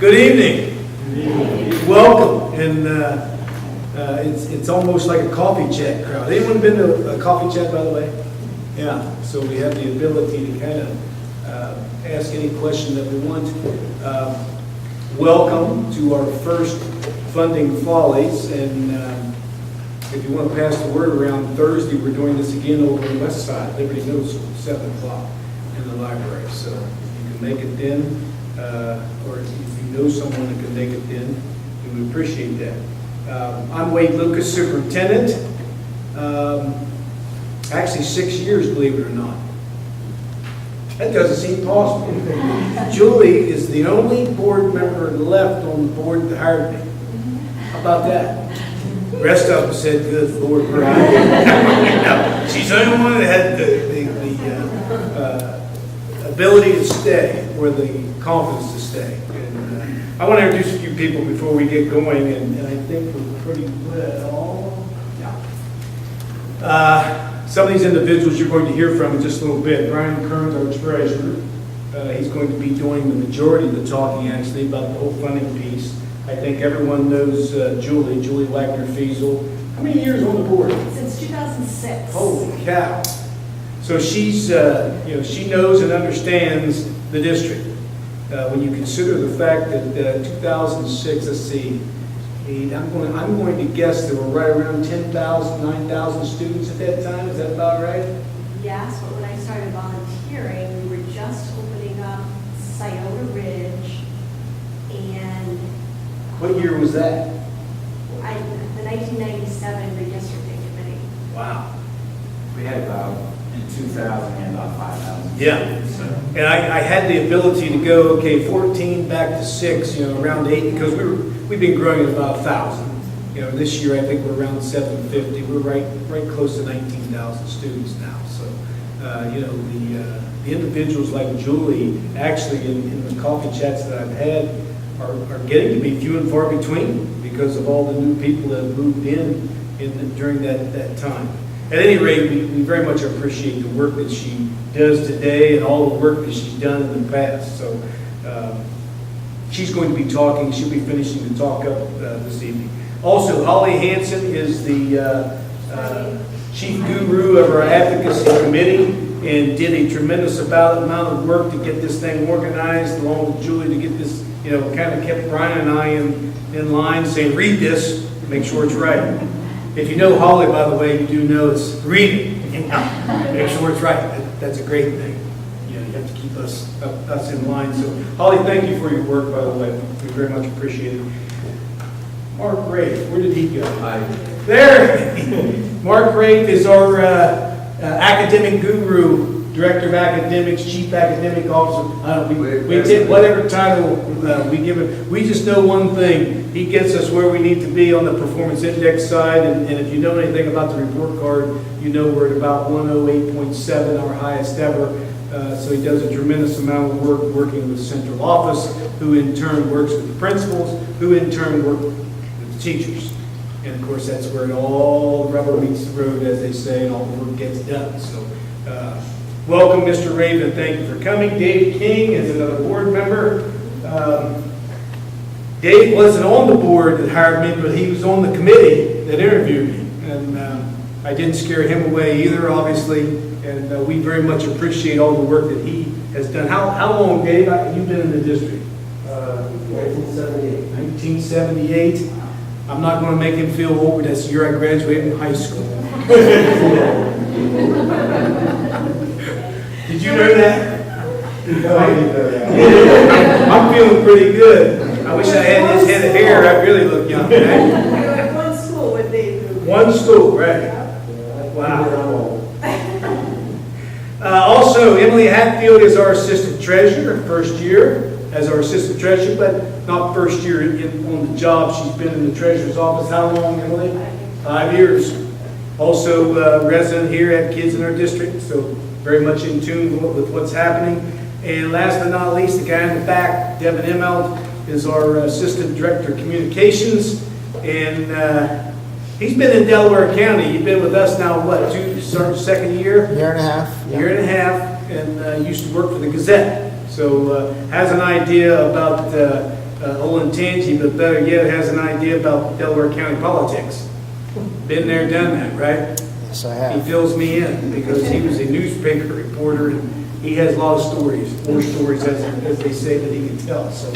Good evening. Welcome. And it's almost like a coffee chat crowd. Anyone been to a coffee chat, by the way? Yeah. So we have the ability to kind of ask any question that we want. Welcome to our first funding Follies. And if you want to pass the word around, Thursday we're doing this again over on the west side, Liberty Middle School, 7 o'clock in the library. So you can make it then. Or if you know someone that can make it then, we would appreciate that. I'm Wade Lucas, superintendent. Actually 6 years, believe it or not. That doesn't seem possible. Julie is the only board member left on the board that hired me. How about that? The rest of them said, good Lord, we're out here. No, she's the only one that had the ability to stay, or the confidence to stay. And, I want to introduce a few people before we get going, and I think we're pretty well. Yeah. Some of these individuals you're going to hear from in just a little bit. Brian Kearns, our treasurer. He's going to be doing the majority of the talking, actually, about the whole funding piece. I think everyone knows Julie Wagner-Fiesel. How many years on the board? Since 2006. Holy cow. So she's, she knows and understands the district. When you consider the fact that 2006, let's see, I'm going to guess there were right around 10,000, 9,000 students at that time. Is that about right? Yes, but when I started volunteering, we were just opening up Scioto Ridge, and What year was that? the 1997 redistricting committee. Wow. We had about, in 2000, we had about 5,000. Yeah. So, And I had the ability to go, 14 back to 6, around 8, because we've been growing at about 1,000. This year I think we're around 750. We're right close to 19,000 students now. So, the individuals like Julie, actually in the coffee chats that I've had, are getting to be few and far between because of all the new people that have moved in during that time. At any rate, we very much appreciate the work that she does today and all the work that she's done in the past. So she's going to be talking. She'll be finishing the talk up this evening. Also, Holly Hansen is the chief guru of our advocacy committee and did a tremendous amount of work to get this thing organized, along with Julie, to get this, kind of kept Brian and I in line, saying, read this, make sure it's right. If you know Holly, by the way, you do know it's read it. Make sure it's right. That's a great thing. You have to keep us in line. So, Holly, thank you for your work, by the way. We very much appreciate it. Mark Rafe, where did he go? There. Mark Rafe is our academic guru, director of academics, chief academic officer. We take whatever title we give him. We just know one thing. He gets us where we need to be on the performance index side. And if you know anything about the report card, you know we're at about 108.7, our highest ever. So he does a tremendous amount of work working with central office, who in turn works with the principals, who in turn work with the teachers. And of course, that's where all the rubber meets the road, as they say, and all the work gets done. So welcome, Mr. Raven. Thank you for coming. Dave King is another board member. Dave wasn't on the board that hired me, but he was on the committee that interviewed me. And I didn't scare him away either, obviously. And we very much appreciate all the work that he has done. How long, Dave, have you been in the district? 1978. 1978. I'm not going to make him feel old, but that's the year I graduated from high school. Did you know that? No, I didn't know that. I'm feeling pretty good. I wish I had his head of hair. I really look young. Right? We were at one school when they moved. One school, right? Wow. Also, Emily Hatfield is our assistant treasurer, first year as our assistant treasurer, but not first year on the job. She's been in the treasurer's office. How long, Emily? 5 years. Also, resident here, had kids in our district, so very much in tune with what's happening. And last but not least, the guy in the back, Devin Immelt, is our assistant director of communications. And he's been in Delaware County. He's been with us now, what, second year? Year and a half. Year and a half, and used to work for the Gazette. So has an idea about Olentangy, but better yet, has an idea about Delaware County politics. Been there, done that, right? Yes, I He have. fills me in because he was a newspaper reporter and he has a lot of stories, more stories as they say that he can tell. So,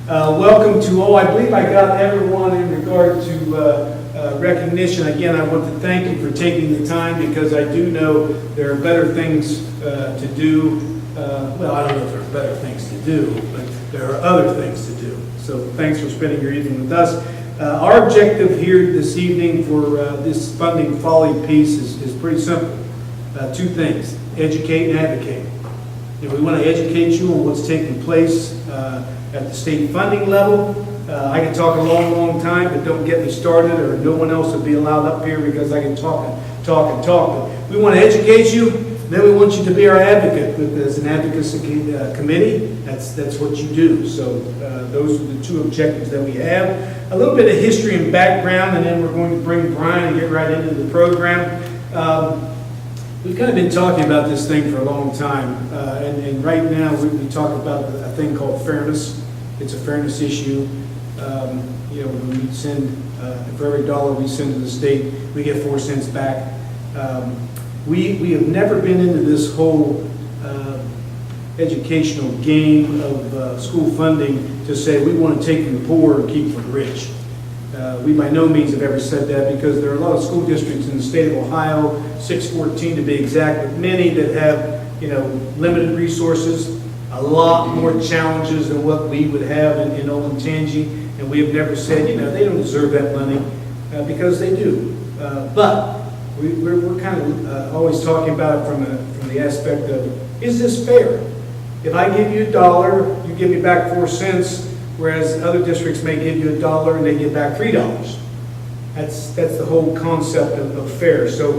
welcome to all. I believe I got everyone in regard to recognition. Again, I want to thank you for taking the time because I do know there are better things to do. Well, I don't know if there are better things to do, but there are other things to do. So thanks for spending your evening with us. Our objective here this evening for this funding folly piece is pretty simple. Two things: educate and advocate. We want to educate you on what's taking place at the state funding level. I can talk a long, long time, but don't get me started, or no one else will be allowed up here because I can talk and talk and talk. But we want to educate you. Then we want you to be our advocate. As an advocacy committee, that's what you do. So those are the two objectives that we have. A little bit of history and background, and then we're going to bring Brian and get right into the program. We've kind of been talking about this thing for a long time, and right now we talk about a thing called fairness. It's a fairness issue. When we send, for every dollar we send to the state, we get 4 cents back. We have never been into this whole educational game of school funding to say we want to take from the poor and keep from the rich. We by no means have ever said that because there are a lot of school districts in the state of Ohio, 614 to be exact, but many that have limited resources, a lot more challenges than what we would have in Olentangy, and we have never said they don't deserve that money because they do. But we're kind of always talking about it from the aspect of, is this fair? If I give you $1, you give me back 4 cents, whereas other districts may give you $1 and they get back $3. That's the whole concept of fair. So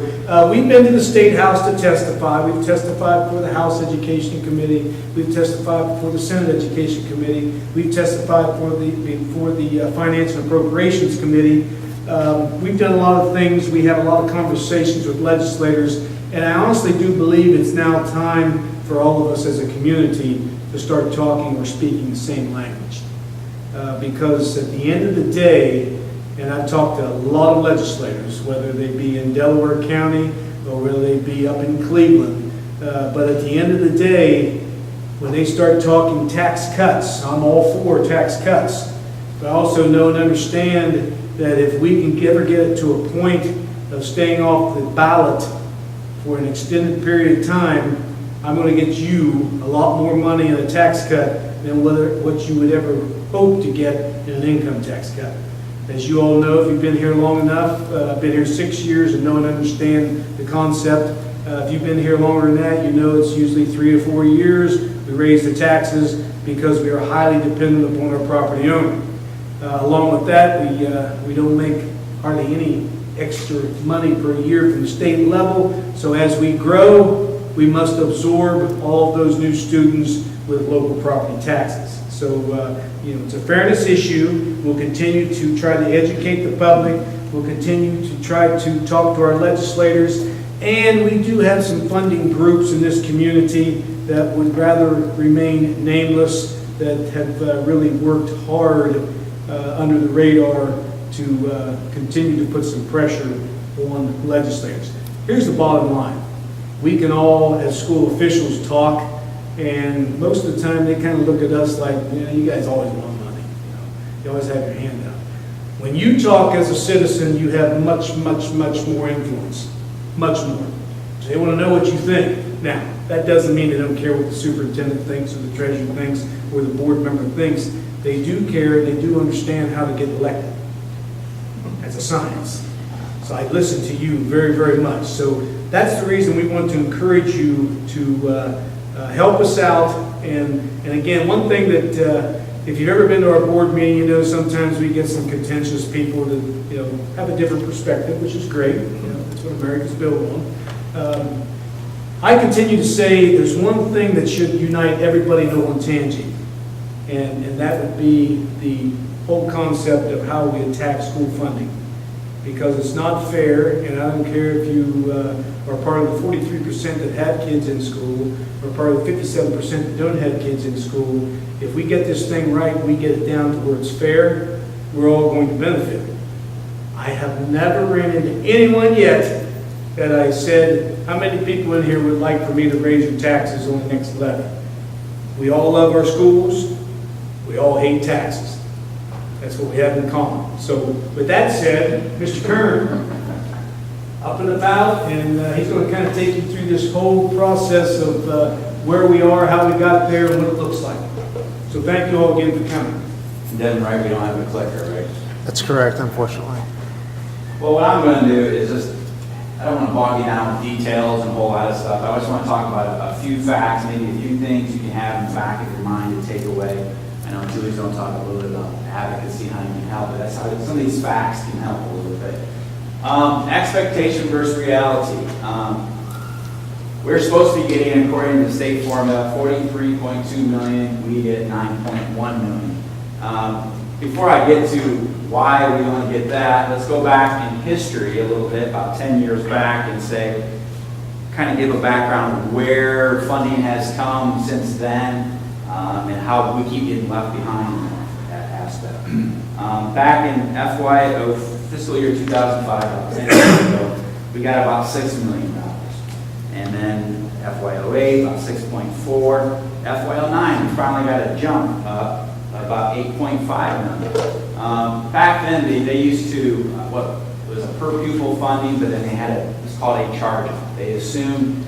we've been to the State House to testify. We've testified before the House Education Committee. We've testified before the Senate Education Committee. We've testified before the Finance and Appropriations Committee. We've done a lot of things. We have a lot of conversations with legislators, and I honestly do believe it's now time for all of us as a community to start talking or speaking the same language. Because at the end of the day, and I've talked to a lot of legislators, whether they be in Delaware County or whether they be up in Cleveland, but at the end of the day, when they start talking tax cuts, I'm all for tax cuts. But I also know and understand that if we can ever get it to a point of staying off the ballot for an extended period of time, I'm going to get you a lot more money in a tax cut than what you would ever hope to get in an income tax cut. As you all know, if you've been here long enough, I've been here 6 years and know and understand the concept. If you've been here longer than that, you know it's usually 3 to 4 years. We raise the taxes because we are highly dependent upon our property owner. Along with that, we don't make hardly any extra money per year from the state level. So as we grow, we must absorb all of those new students with local property taxes. So, it's a fairness issue. We'll continue to try to educate the public. We'll continue to try to talk to our legislators. And we do have some funding groups in this community that would rather remain nameless, that have really worked hard under the radar to continue to put some pressure on legislators. Here's the bottom line. We can all, as school officials, talk, and most of the time they kind of look at us like, you guys always want money. You always have your hand out. When you talk as a citizen, you have much, much, much more influence. Much more. So they want to know what you think. Now, that doesn't mean they don't care what the superintendent thinks or the treasurer thinks or the board member thinks. They do care, they do understand how to get elected. That's a science. So I listen to you very, very much. So that's the reason we want to encourage you to help us out. And again, one thing that if you've ever been to our board meeting, you know sometimes we get some contentious people that have a different perspective, which is great. That's what America's built on. I continue to say there's one thing that should unite everybody in Olentangy, and that would be the whole concept of how we attack school funding. because it's not fair, and I don't care if you are part of the 43% that have kids in school, or part of the 57% that don't have kids in school. If we get this thing right, we get it down to where it's fair, we're all going to benefit. I have never ran into anyone yet that I said, how many people in here would like for me to raise your taxes on the next levy? We all love our schools. We all hate taxes. That's what we have in common. So with that said, Mr. Kern, up and about, and he's going to kind of take you through this whole process of where we are, how we got there, and what it looks like. So thank you all again for coming. Devin, right, we don't have a clicker, right? That's correct, unfortunately. Well, what I'm going to do is just, I don't want to bog you down with details and a whole lot of stuff. I just want to talk about a few facts, maybe a few things you can have in the back of your mind to take away. I know Julie's going to talk a little bit about advocacy, how you can help, but that's how some of these facts can help a little bit. Expectation versus reality. We're supposed to be getting, according to the state formula, 43.2 million. We get 9.1 million. Before I get to why we want to get that, let's go back in history a little bit, about 10 years back, and say, kind of give a background of where funding has come since then, and how we keep getting left behind in that aspect. Back in fiscal year 2005, about 10 years ago, we got about $6 million. And then FY08, about 6.4. FY09, we finally got a jump up about 8.5 million. Back then, they used to, what was a per pupil funding, but then they had it's called a charge-off. They assumed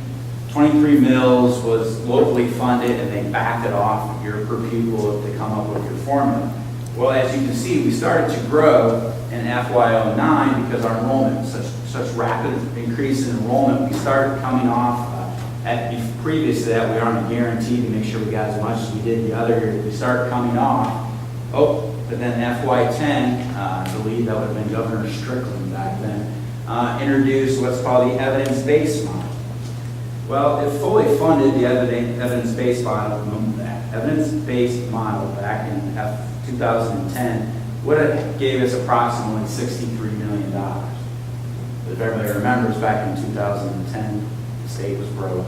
23 mils was locally funded, and they backed it off your per pupil to come up with your formula. Well, as you can see, we started to grow in FY09 because our enrollment was such rapid increase in enrollment. We started coming off previous to that, we were on a guarantee to make sure we got as much as we did the other year. We started coming off. Oh, but then FY10, I believe that would have been Governor Strickland back then, introduced what's called the evidence-based model. Well, it fully funded the evidence-based model back in 2010 would have gave us approximately $63 million. If everybody remembers, back in 2010, the state was broke.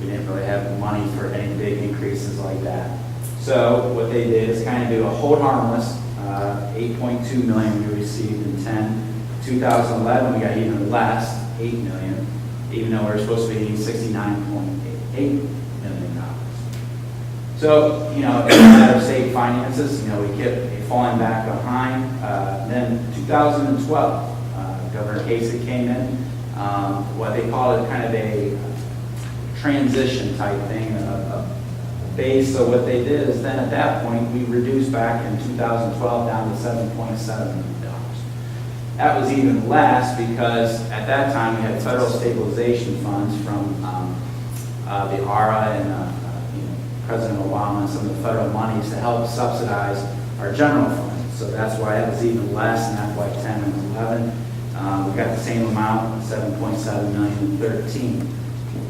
We didn't really have money for any big increases like that. So what they did is kind of do a hold harmless, 8.2 million we received in 2011 we got even less, 8 million, even though we were supposed to be $69.8 million. So, you know, in a matter of state finances, you know, we kept falling back behind. Then 2012, Governor Kasich came in, what they call it kind of a transition type thing, a base. So what they did is then at that point, we reduced back in 2012 down to $7.7 million. That was even less because at that time we had federal stabilization funds from the ARA and President Obama and some of the federal monies to help subsidize our general fund. So that's why it was even less in FY10 and 11. We got the same amount, 7.7 million in 13.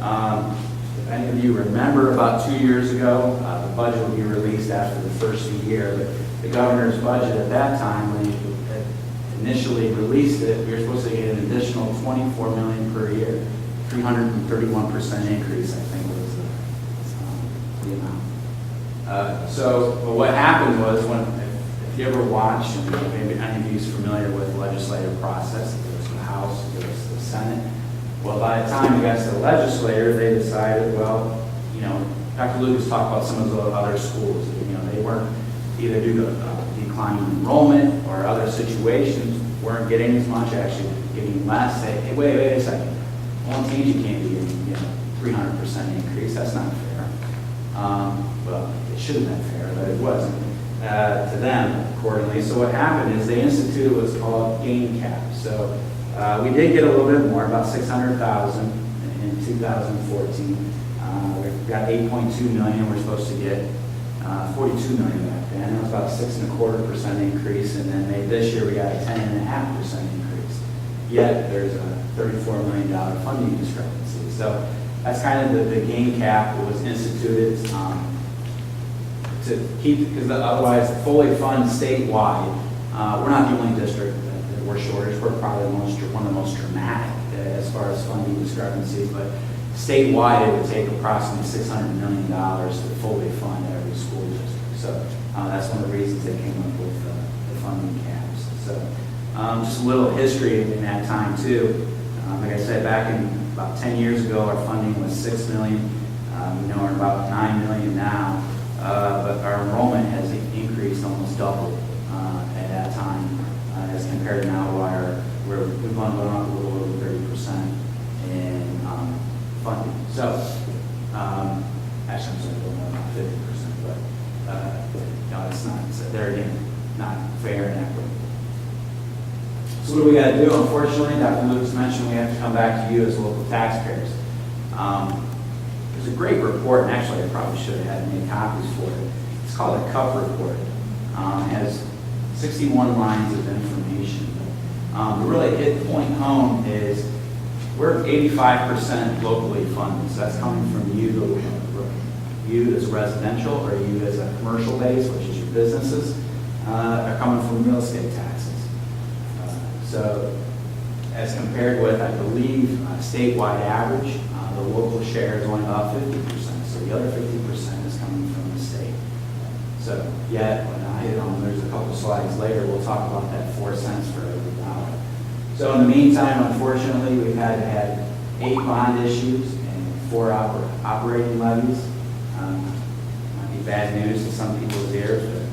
If any of you remember, about 2 years ago, the budget will be released after the first of the year. But the governor's budget at that time, when he initially released it, we were supposed to get an additional 24 million per year, 331% increase, I think was the amount. But what happened was, if you ever watched, and maybe any of you is familiar with the legislative process, it goes to the House, it goes to the Senate. Well, by the time it got to the legislature, they decided, well, you know, Dr. Lucas talked about some of the other schools. You know, they weren't, either due to declining enrollment or other situations, weren't getting as much, actually getting less. Say, hey, wait a second. One team you can't be getting 300% increase. That's not fair. Well, it should have been fair, but it wasn't to them accordingly. So what happened is they instituted what's called gain cap. So we did get a little bit more, about 600,000 in 2014. We got 8.2 million. We're supposed to get 42 million back then. It was about 6.25% increase, and then this year we got a 10.5% increase. Yet there's a $34 million funding discrepancy. So that's kind of the gain cap that was instituted to keep, because otherwise fully fund statewide. We're not the only district that shortage. We're probably one of the most dramatic as far as funding discrepancies, but statewide, it would take approximately $600 million to fully fund every school district. So that's one of the reasons they came up with the funding caps. So just a little history in that time too. Like I said, back in about 10 years ago, our funding was $6 million. We know we're about $9 million now, but our enrollment has increased almost double at that time as compared to now, we've gone up a little over 30% in funding. So, actually, I'm sorry, a little more than 50%, but no, it's not. So there again, not fair and equitable. So what do we got to do? Unfortunately, Dr. Lucas mentioned we have to come back to you as local taxpayers. There's a great report, and actually I probably should have had many copies for it. It's called a CUP report. It has 61 lines of information. The really hit point home is we're 85% locally funded. So that's coming from you as residential or you as a commercial base, which is your businesses, are coming from real estate taxes. So as compared with, I believe, statewide average, the local share is only about 50%. So the other 50% is coming from the state. So yet, when I hit on, there's a couple slides later, we'll talk about that 4 cents for every dollar. So in the meantime, unfortunately, we've had 8 bond issues and 4 operating levies. Might be bad news to some people's ears, but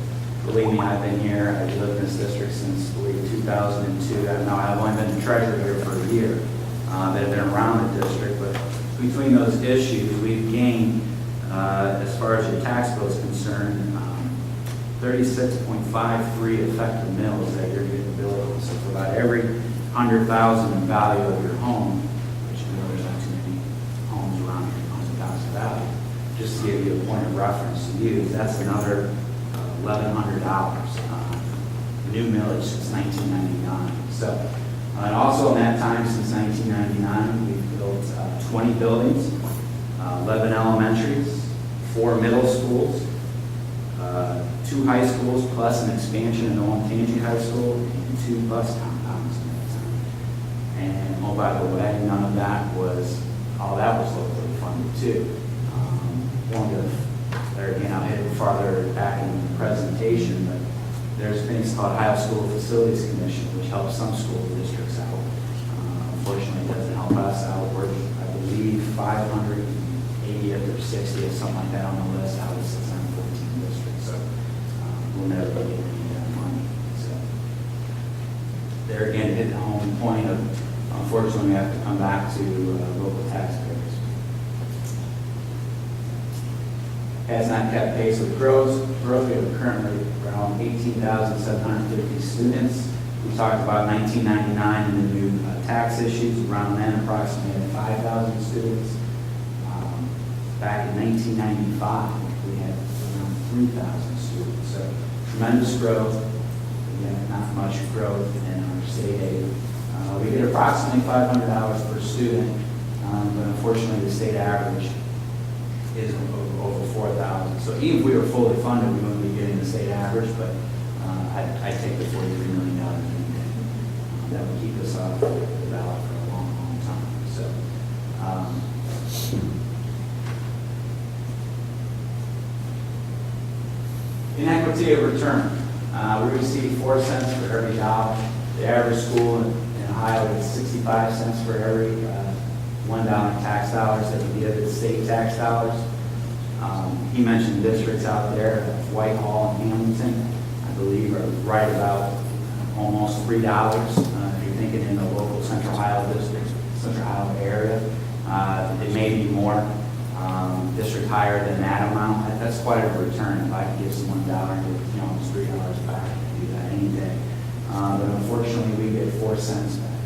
believe me, I've been here. I've lived in this district since, I believe, 2002. Now, I've only been the treasurer here for a year. That have been around the district, but between those issues, we've gained, as far as your tax bill is concerned, 36.53 effective mills that you're getting billed. So for about every 100,000 in value of your home, which you know there's not too many homes around here, 100,000 value, just to give you a point of reference to use, that's another $1,100 new millage since 1999. So, and also in that time, since 1999, we've built 20 buildings, 11 elementaries, 4 middle schools, 2 high schools, plus an expansion in Olentangy High School, and 2 bus compounds in that time. And oh, by the way, none of that was, all that was locally funded too. One of, there again, I'll hit it farther back in the presentation, but there's things called Ohio School Facilities Commission, which helps some school districts out. Unfortunately, it doesn't help us out. We're, I believe, 580th or 60th, something like that on the list out of 614 districts. So we'll never be getting any of that money. So there again, hit the home point of, unfortunately, we have to come back to local taxpayers. Has not kept pace with growth. We are currently around 18,750 students. We talked about 1999 and the new tax issues. Around then, approximately 5,000 students. Back in 1995, we had around 3,000 students. So tremendous growth. Again, not much growth in our state aid. We get approximately $500 per student, but unfortunately, the state average is over 4,000. So even if we were fully funded, we wouldn't be getting the state average, but I'd take the $43 million any day. That would keep us off the ballot for a long, long time. So, inequity of return. We receive 4 cents for every dollar. The average school in Ohio is 65 cents for every $1 tax dollars that we give as state tax dollars. He mentioned districts out there, Whitehall and Hamilton, I believe, are right about almost $3. If you're thinking in the local Central Ohio district, Central Ohio area, it may be more. District higher than that amount. That's quite a return. If I could give someone $1 and get almost $3 back, I could do that any day. But unfortunately, we get 4 cents back.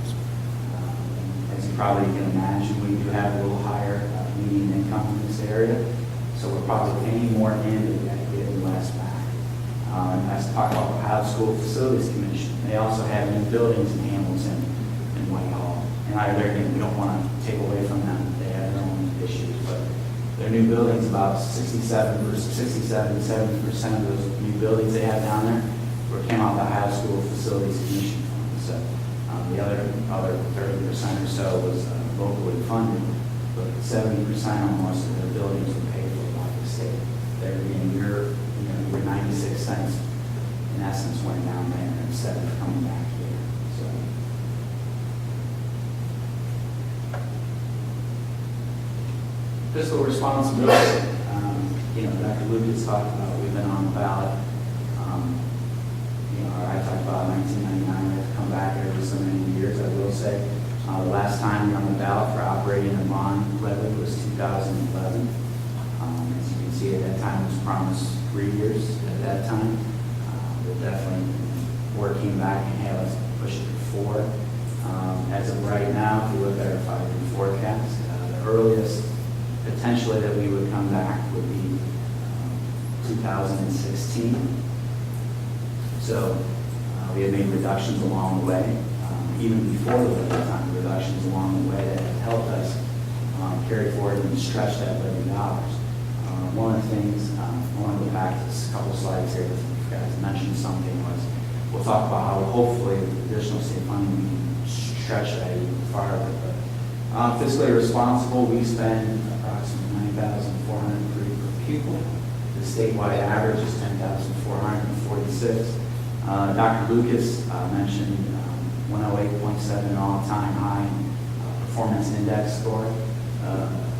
As you probably can imagine, we do have a little higher median income in this area. So we're probably paying more in, but we're getting less back. And that's talk about the Ohio School Facilities Commission. They also have new buildings in Hamilton and Whitehall. And we don't want to take away from them. They have their own issues. But their new buildings, about 67, 70% of those new buildings they have down there came out of the Ohio School Facilities Commission. So other 30% or so was locally funded, but 70% almost of the buildings were paid for by the state. There being your 96 cents, in essence, went down there instead of coming back here. So. Fiscal responsibility, Dr. Lucas talked about, we've been on the ballot. I talked about 1999, we have to come back every so many years, I will say. The last time we were on the ballot for operating a bond levy was 2011. As you can see, at that time it was promised 3 years at that time. We're definitely working back and have us push it to 4. As of right now, if you look at our 5-year forecast, the earliest potentially that we would come back would be 2016. So we have made reductions along the way, even before the time, reductions along the way that have helped us carry forward and stretch that $11. One of the things, I want to go back to this couple slides here, I forgot to mention something, was we'll talk about how hopefully with additional state funding we can stretch that even farther. But fiscally responsible, we spend approximately $9,403 per pupil. The statewide average is $10,446. Dr. Lucas mentioned 108.7 all-time high performance index score.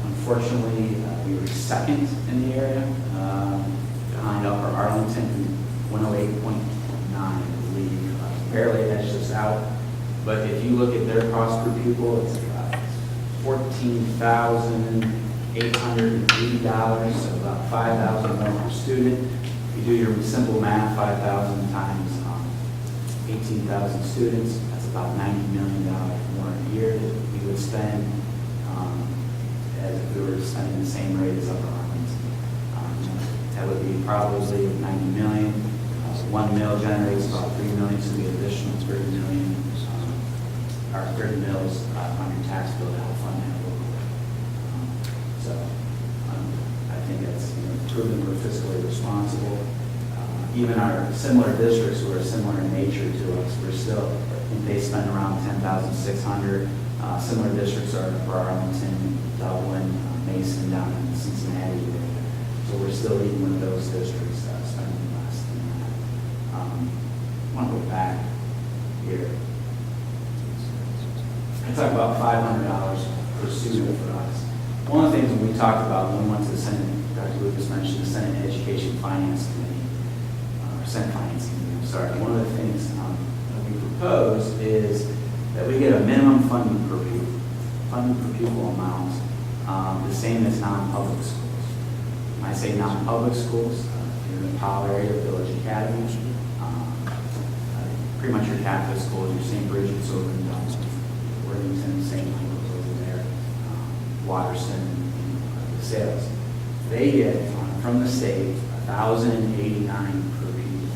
Unfortunately, we were second in the area, behind Upper Arlington, 108.9, I believe. Barely edged us out. But if you look at their cost per pupil, it's $14,880, so about $5,000 more per student. If you do your simple math, 5,000 times 18,000 students, that's about $90 million more a year that we would spend as if we were spending the same rate as Upper Arlington. That would be probably $90 million. 1 mil generates about $3 million, so the additional $30 million, or 30 mils on your tax bill to help fund that locally. I think that's proven we're fiscally responsible. Even our similar districts who are similar in nature to us, we're still, I think they spend around $10,600. Similar districts are for Arlington, Dublin, Mason, down in Cincinnati area. So we're still even with those districts spending less than that. I want to go back here. I talk about $500 per student for us. One of the things when we talked about when we went to the Senate, Dr. Lucas mentioned the Senate Education Finance Committee, or Senate Finance Committee, I'm sorry. One of the things that we propose is that we get a minimum funding per pupil amount, the same as non-public schools. When I say non-public schools, if you're in the Powell area, Village Academy, pretty much your Catholic schools, your St. Bridget's over in Dublin, Worthington, St. Michael's over there, Watterson, the sales. They get from the state $1,089 per pupil.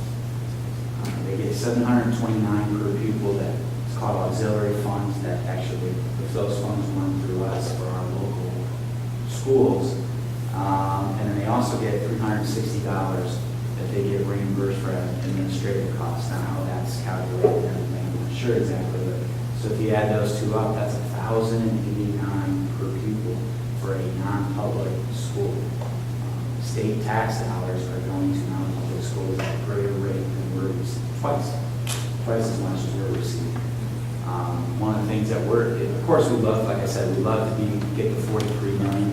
They get $729 per pupil that is called auxiliary funds that actually, if those funds run through us for our local schools. And then they also get $360 that they get reimbursed for administrative costs. Now how that's calculated and everything, I'm not sure exactly, but so if you add those two up, that's $1,089 per pupil for a non-public school. State tax dollars are going to non-public schools at a greater rate than we're receiving, twice as much as we're receiving. One of the things that of course we love, like I said, we love to get to $43 million.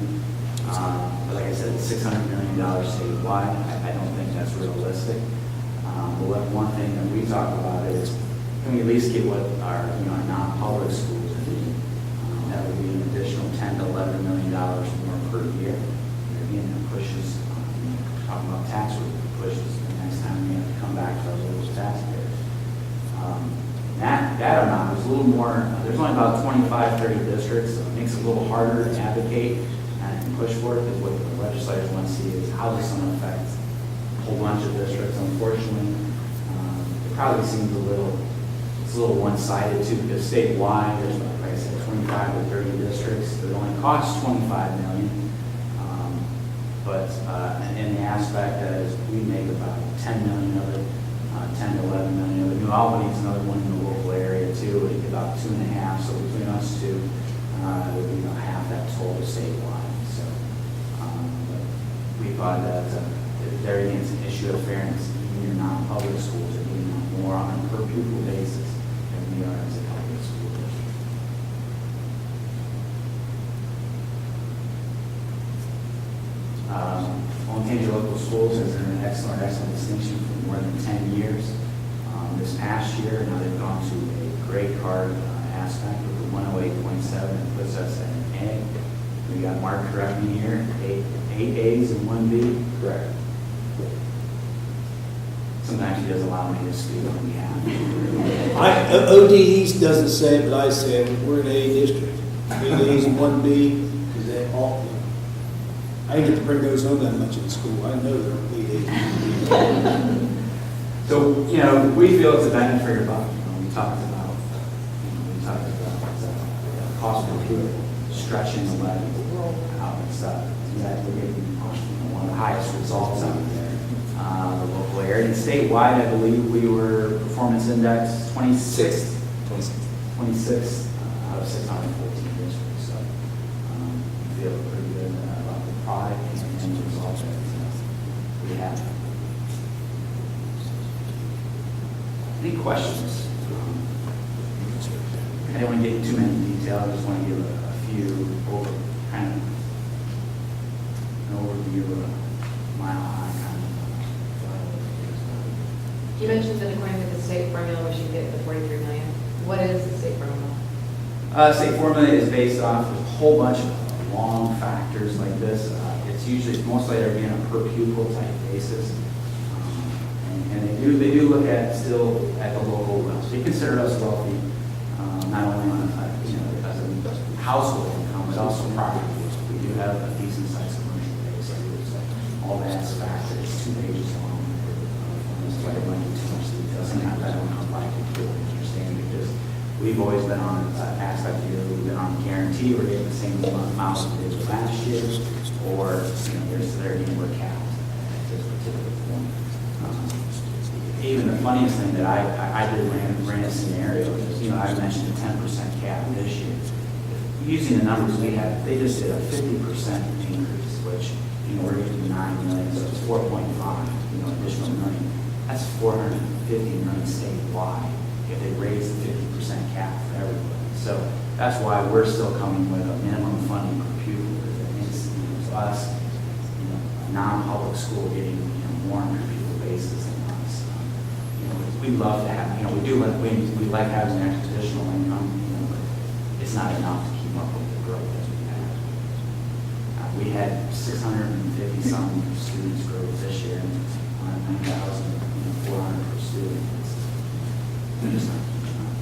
But like I said, it's $600 million statewide. I don't think that's realistic. But one thing that we talk about is, can we at least get what our non-public schools are doing? That would be an additional $10 to $11 million more per year. And again, that pushes, talking about tax relief, pushes the next time we have to come back to our local taxpayers. That amount is a little more, there's only about 25, 30 districts, so it makes it a little harder to advocate and push for it, because what the legislators want to see is how this is going to affect a whole bunch of districts. Unfortunately, it probably seems it's a little one-sided too, because statewide, there's, like I said, 25 to 30 districts. It only costs $25 million. But in the aspect that is, we make about $10 million of it, 10 to 11 million of it. New Albany is another one in the local area. there too, it would be about 2.5, so between us two, it would be about half that total statewide, so. But we thought that there again, it's an issue of fairness. Even your non-public schools are getting more on a per pupil basis than we are as a public school district. Olentangy Local Schools has earned an excellent distinction for more than 10 years. This past year, now they've gone to a grade card aspect with the 108.7, that puts us at an A. We got Mark correct me here, eight A's and 1 B. Correct. Sometimes he doesn't allow me to speak on behalf. ODEs doesn't say it, but I say it. We're an A district. 8 A's and 1 B, because they all, I didn't get to bring those home that much in school. I know they're 8 A's and 1 B. So, we feel it's a benefit for your buck. We talked about cost per pupil, stretching the levy out and stuff. That we're getting one of the highest results out there. The local area and statewide, I believe we were performance index 26 out of 614 districts. So, we feel pretty good about the product and the results that we have. Any questions? I don't want to get into too many details. I just want to give a few kind of an overview of a mile high kind You mentioned that according to the state formula, we should get the 43 million. What is the state formula? State formula is based off of a whole bunch of long factors like this. It's usually mostly they're being a per pupil type basis. And they do look at still at the local level. So you consider us wealthy, not only on as a household income, but also property. We do have a decent sized commercial base. All that's factored. It's 2 pages long. So I don't want to get too much detail. Sometimes I don't know if I can fully understand because we've always been on aspect here. We've been on guarantee. We're getting the same amount of bids last year, or they're getting more capped at this particular point. Even the funniest thing that I did ran a scenario is, I mentioned a 10% cap this year. Using the numbers we had, they just did a 50% increase, which, we're going to do 9 million, so it's 4.5, additional million. That's 450 million statewide if they raise the 50% cap for everybody. So that's why we're still coming with a minimum funding per pupil. That means us, a non-public school getting more on a per pupil basis than us. We love to have, we like having an extra additional income, but it's not enough to keep up with the growth that we have. We had 650 some students growth this year, and 9,400 per student. It's just not keeping up.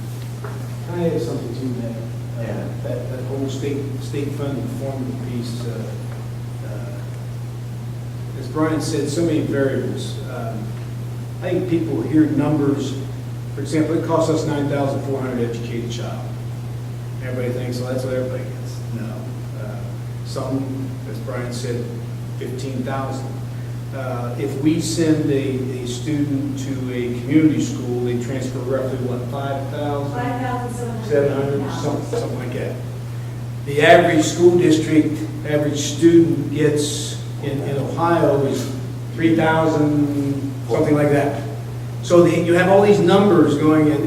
Can I add something to that? Yeah. That whole state funding formula piece, as Brian said, so many variables. I think people hear numbers. For example, it costs us $9,400 to educate a child. Everybody thinks, well, that's what everybody gets. No. Some, as Brian said, $15,000. If we send a student to a community school, they transfer roughly what, 5,000? 700, something like that. The average school district, average student gets in Ohio is 3,000, something like that. So you have all these numbers going, and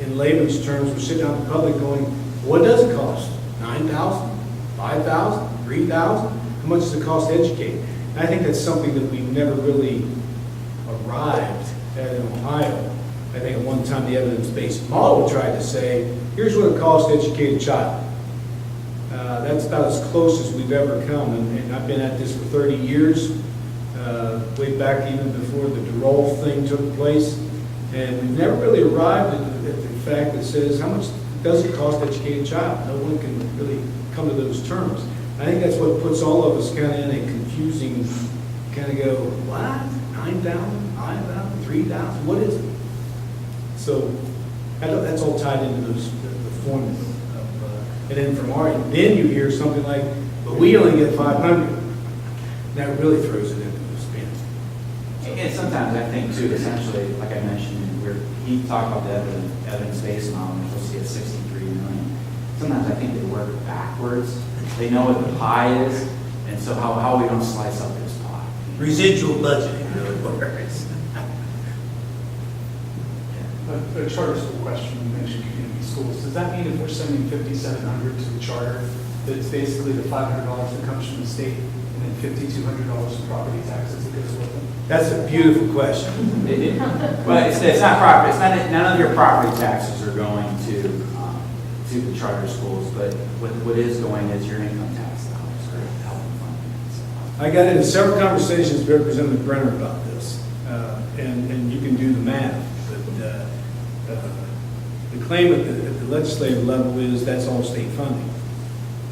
in layman's terms, we're sitting out in public going, what does it cost? 9,000, 5,000, 3,000? How much does it cost to educate? And I think that's something that we've never really arrived at in Ohio. I think at one time the evidence-based model tried to say, here's what it costs to educate a child. That's about as close as we've ever come, and I've been at this for 30 years, way back even before the Durrell thing took place, and we've never really arrived at the fact that says, how much does it cost to educate a child? No one can really come to those terms. I think that's what puts all of us kind of in a confusing, kind of go, what? 9,000, 5,000, 3,000, what is it? So that's all tied into the formula. And then from our end, then you hear something like, but we only get 500. That really throws it into the spin. It's sometimes I think too, essentially, like I mentioned, he talked about the evidence-based model, we're supposed to get 63 million. Sometimes I think they work backwards. They know what the pie is, and so how we don't slice up this pie. Residual budgeting really works. A charter school question, you mentioned community schools. Does that mean if we're sending 5,700 to the charter, that it's basically the $500 that comes from the state and then $5,200 in property taxes that goes with them? That's a beautiful question. But it's not property, it's not, none of your property taxes are going to the charter schools, but what is going is your income tax dollars are helping fund it. I got into several conversations with Representative Brenner about this, and you can do the math, but the claim at the legislative level is that's all state funding.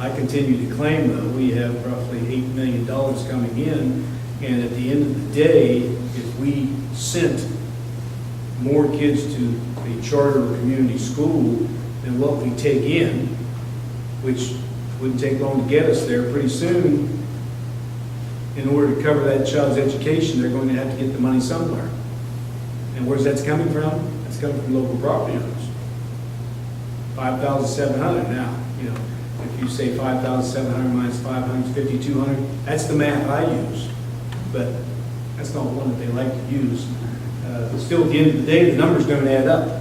I continue to claim, though, we have roughly $8 million coming in, and at the end of the day, if we sent more kids to a charter or community school than what we take in, which wouldn't take long to get us there, pretty soon, in order to cover that child's education, they're going to have to get the money somewhere. And where's that's coming from? It's coming from local property owners. 5,700 now, you know, if you say 5,700 minus 500 is 5,200, that's the math I use. But that's not one that they like to use. Still, at the end of the day, the numbers don't add up.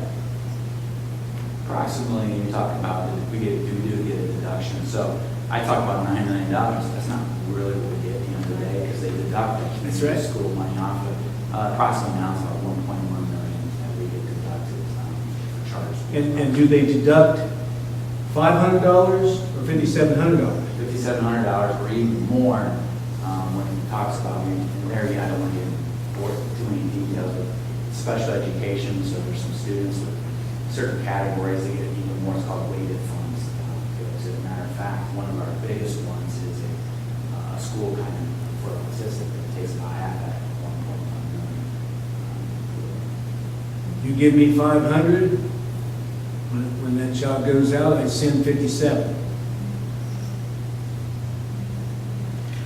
Approximately, you talk about it, we do get a deduction. So I talk about $9 million. That's not really what we get at the end of the day because they deduct the That's right. school money off of it. Approximately now it's about 1.1 million that we get deducted for charter schools. And do they deduct $500 or $5,700? $5,700 or even more when it talks about, I mean, in there, I don't want to get too many details, but special education, so there's some students with certain categories that get even more, it's called weighted funds. As a matter of fact, one of our biggest ones is a school kind of for autistic that takes about half that, 1.1 million. You give me 500, when that child goes out, I send 57.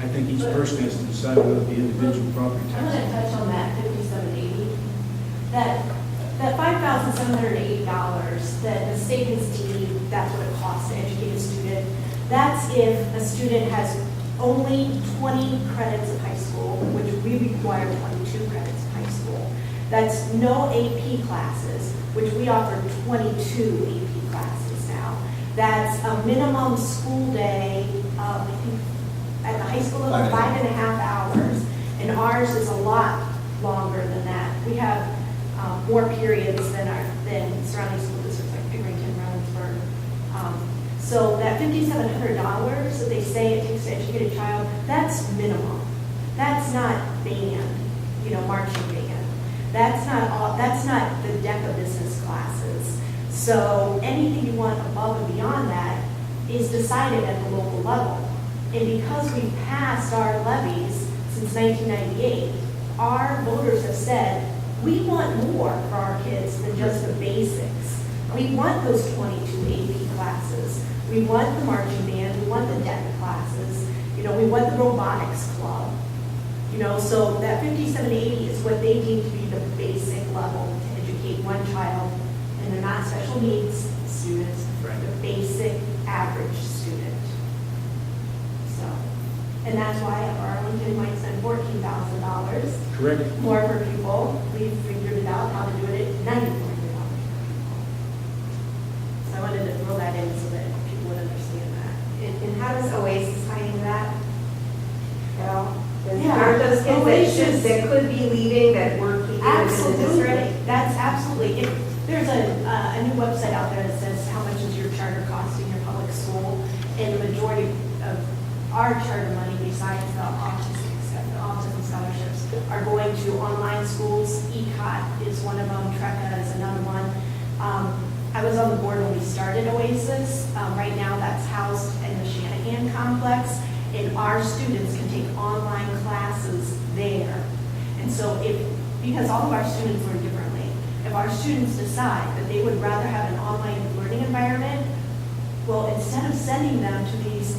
I think each person has to decide whether the individual property I'm tax. going to touch on that 5780. That $5,780 that the state has deemed that's what it costs to educate a student. That's if a student has only 20 credits of high school, which we require 22 credits of high school. That's no AP classes, which we offer 22 AP classes now. That's a minimum school day of, I think, at the high school level, 5.5 hours, and ours is a lot longer than that. We have more periods than surrounding school districts like Pickerington, Reynoldsburg. So that $5,700 that they say it takes to educate a child, that's minimum. That's not band, marching band. That's not the DECA business classes. So anything you want above and beyond that is decided at the local level. And because we've passed our levies since 1998, our voters have said, we want more for our kids than just the basics. We want those 22 AP classes. We want the marching band. We want the DECA classes. We want the robotics club. So that 5780 is what they deem to be the basic level to educate one child. And they're not special needs students, Right. the basic average student. So, and that's why Arlington might spend $14,000 Correct. more per pupil. We've figured it out how to do it at $9,400 per pupil. So I wanted to throw that in so that people would understand that. And how does Oasis tie into that? Well, Yeah, aren't those kids Oasis- that could be leaving that we're keeping within the district? Absolutely, that's absolutely. If there's a new website out there that says how much is your charter costing your public school, and the majority of our charter money, besides the autism scholarships, are going to online schools. ECOT is one of them. TRECA is another one. I was on the board when we started Oasis. Right now, that's housed in the Shanahan complex, and our students can take online classes there. And so because all of our students learn differently, if our students decide that they would rather have an online learning environment, well, instead of sending them to these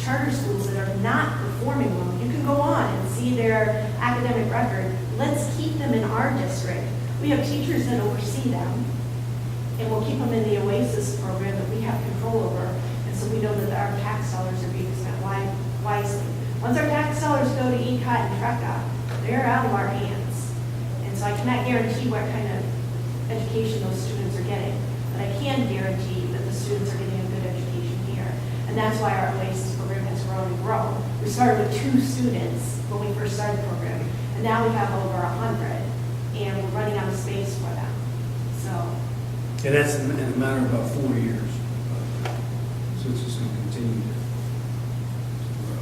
charter schools that are not performing well, you can go on and see their academic record. let's keep them in our district. We have teachers that oversee them, and we'll keep them in the OASIS program that we have control over, and so we know that our tax dollars are being spent wisely. Once our tax dollars go to ECOT and TRECA, they're out of our hands. And so I cannot guarantee what kind of education those students are getting, but I can guarantee that the students are getting a good education here. And that's why our OASIS program has grown and grown. We started with 2 students when we first started the program, and now we have over 100, and we're running out of space for them. So, And that's in a matter of about 4 years. So it's just going to continue to grow.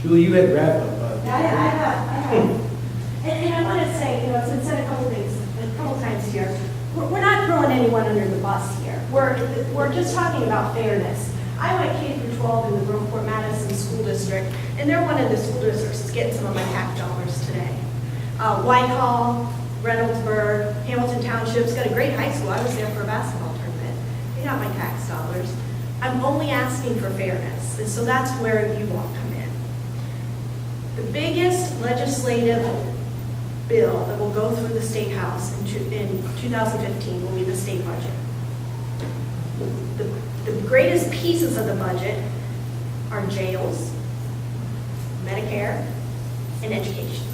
Julie, you had wrap up. I have. And I want to say, you know, it's been said a couple times here, we're not throwing anyone under the bus here. We're just talking about fairness. I went K through 12 in the Brookport Madison School District, and they're one of the school districts that's getting some of my tax dollars today. Whitehall, Reynoldsburg, Hamilton Township's got a great high school. I was there for a basketball tournament. They got my tax dollars. I'm only asking for fairness, and so that's where you all come in. The biggest legislative bill that will go through the State House in 2015 will be the state budget. The greatest pieces of the budget are jails, Medicare, and education.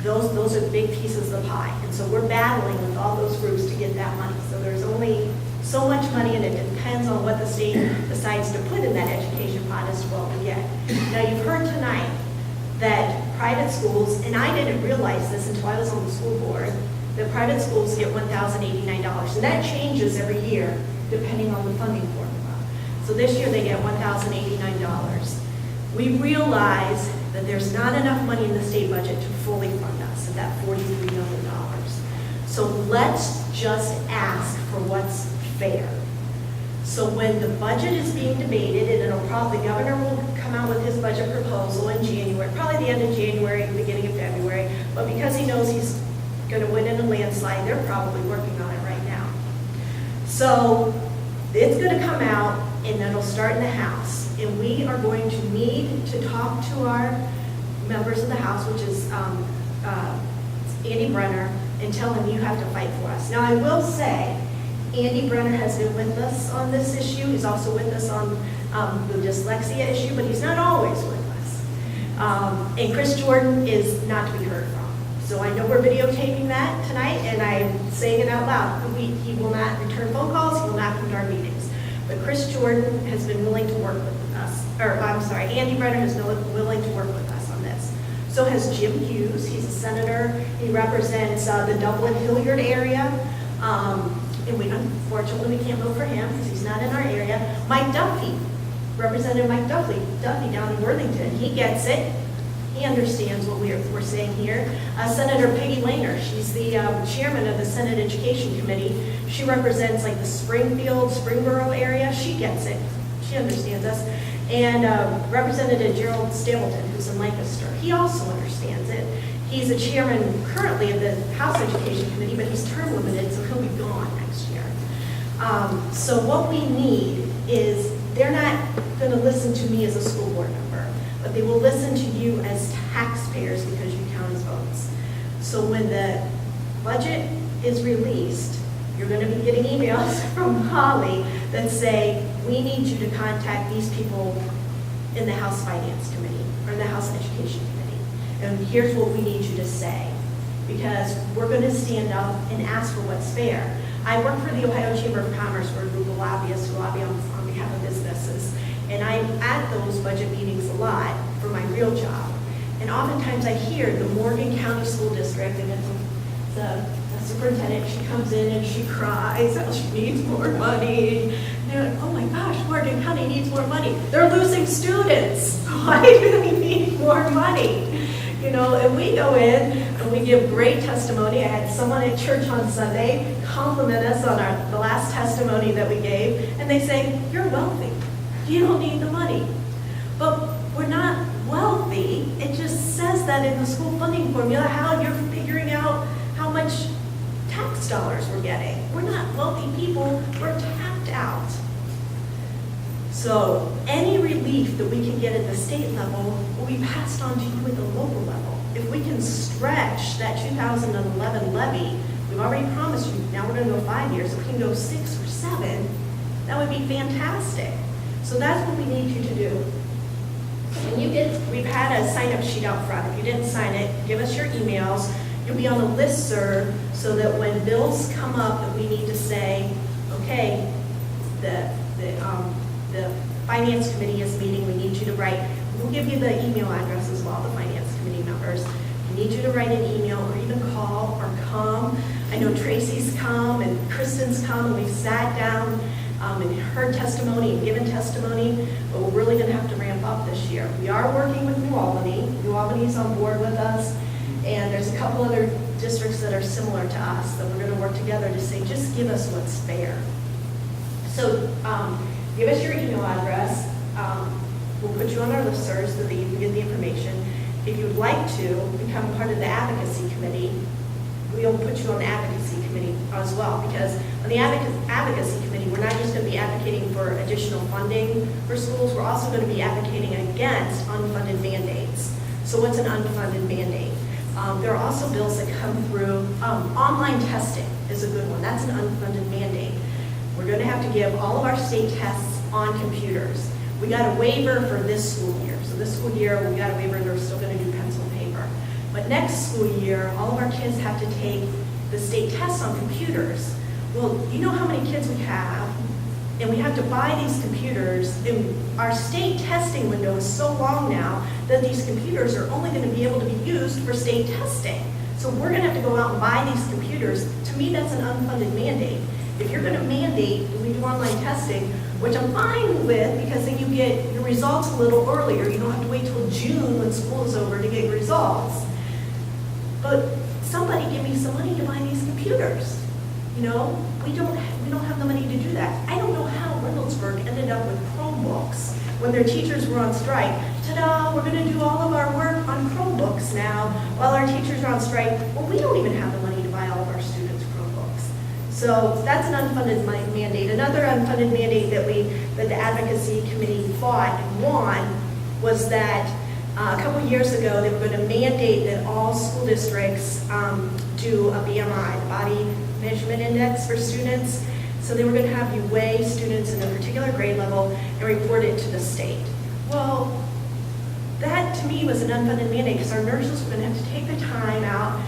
Those are big pieces of the pie. And so we're battling with all those groups to get that money. So there's only so much money, and it depends on what the state decides to put in that education pot as to what we get. Now, you've heard tonight that private schools, and I didn't realize this until I was on the school board, that private schools get $1,089. And that changes every year depending on the funding formula. So this year they get $1,089. We realize that there's not enough money in the state budget to fully fund us at that $43 million. So let's just ask for what's fair. So when the budget is being debated, and the governor will come out with his budget proposal in January, probably the end of January, beginning of February, but because he knows he's going to win in a landslide, they're probably working on it right now. So it's going to come out, and then it'll start in the House, and we are going to need to talk to our members of the House, which is Andy Brenner, and tell him you have to fight for us. Now, I will say, Andy Brenner has been with us on this issue. He's also with us on the dyslexia issue, but he's not always with us. And Chris Jordan is not to be heard from. So I know we're videotaping that tonight, and I'm saying it out loud. He will not return phone calls. He will not come to our meetings. But Chris Jordan has been willing to work with us. Andy Brenner has been willing to work with us on this. So has Jim Hughes. He's a senator. He represents the Dublin-Hilliard area. And unfortunately, we can't vote for him because he's not in our area. Mike Duffy, Representative Mike Duffy down in Worthington, he gets it. He understands what we're saying here. Senator Peggy Lehner, she's the chairman of the Senate Education Committee. She represents like the Springfield, Springboro area. She gets it. She understands us. And Representative Gerald Stapleton, who's in Lancaster, he also understands it. He's a chairman currently of the House Education Committee, but he's term limited, so he'll be gone next year. So what we need is, they're not going to listen to me as a school board member, but they will listen to you as taxpayers because you count as votes. So when the budget is released, you're going to be getting emails from Holly that say, we need you to contact these people in the House Finance Committee or in the House Education Committee. And here's what we need you to say, because we're going to stand up and ask for what's fair. I work for the Ohio Chamber of Commerce. We're a group of lobbyists who lobby on behalf of businesses. And I'm at those budget meetings a lot for my real job. And oftentimes I hear the Morgan County School District, and it's a superintendent, she comes in and she cries, oh, she needs more money. And they're like, oh my gosh, Morgan County needs more money. They're losing students. Why do they need more money? You know, and we go in and we give great testimony. I had someone at church on Sunday compliment us on the last testimony that we gave, and they say, you're wealthy. You don't need the money. But we're not wealthy. It just says that in the school funding formula, how you're figuring out how much tax dollars we're getting. We're not wealthy people. We're tapped out. So any relief that we can get at the state level will be passed on to you at the local level. If we can stretch that 2011 levy, we've already promised you, now we're going to go 5 years, if we can go 6 or 7, that would be fantastic. So that's what we need you to do. When you get, we've had a sign-up sheet out front. If you didn't sign it, give us your emails. You'll be on a listserv so that when bills come up that we need to say, okay, the finance committee is meeting, we need you to write, we'll give you the email address as well, the finance committee members. We need you to write an email or even call or come. I know Tracy's come and Kristen's come and we've sat down and heard testimony and given testimony, but we're really going to have to ramp up this year. We are working with New Albany. New Albany's on board with us, and there's a couple other districts that are similar to us that we're going to work together to say, just give us what's fair. So give us your email address. We'll put you on our listserv so that you can get the information. If you would like to become part of the advocacy committee, we'll put you on the advocacy committee as well, because on the advocacy committee, we're not just going to be advocating for additional funding for schools, we're also going to be advocating against unfunded mandates. So what's an unfunded mandate? There are also bills that come through. Online testing is a good one. That's an unfunded mandate. We're going to have to give all of our state tests on computers. We got a waiver for this school year. So this school year, we got a waiver, they're still going to do pencil and paper. But next school year, all of our kids have to take the state tests on computers. Well, you know how many kids we have, and we have to buy these computers, and our state testing window is so long now that these computers are only going to be able to be used for state testing. So we're going to have to go out and buy these computers. To me, that's an unfunded mandate. If you're going to mandate we do online testing, which I'm fine with because then you get your results a little earlier. You don't have to wait till June when school is over to get your results. But somebody give me some money to buy these computers. You know, we don't have the money to do that. I don't know how Reynoldsburg ended up with Chromebooks when their teachers were on strike. Ta-da, we're going to do all of our work on Chromebooks now while our teachers are on strike. Well, we don't even have the money to buy all of our students Chromebooks. So that's an unfunded mandate. Another unfunded mandate that the advocacy committee fought and won was that a couple of years ago, they were going to mandate that all school districts do a BMI, the Body Measurement Index for students. So they were going to have you weigh students in a particular grade level and report it to the state. Well, that to me was an unfunded mandate because our nurses were going to have to take the time out,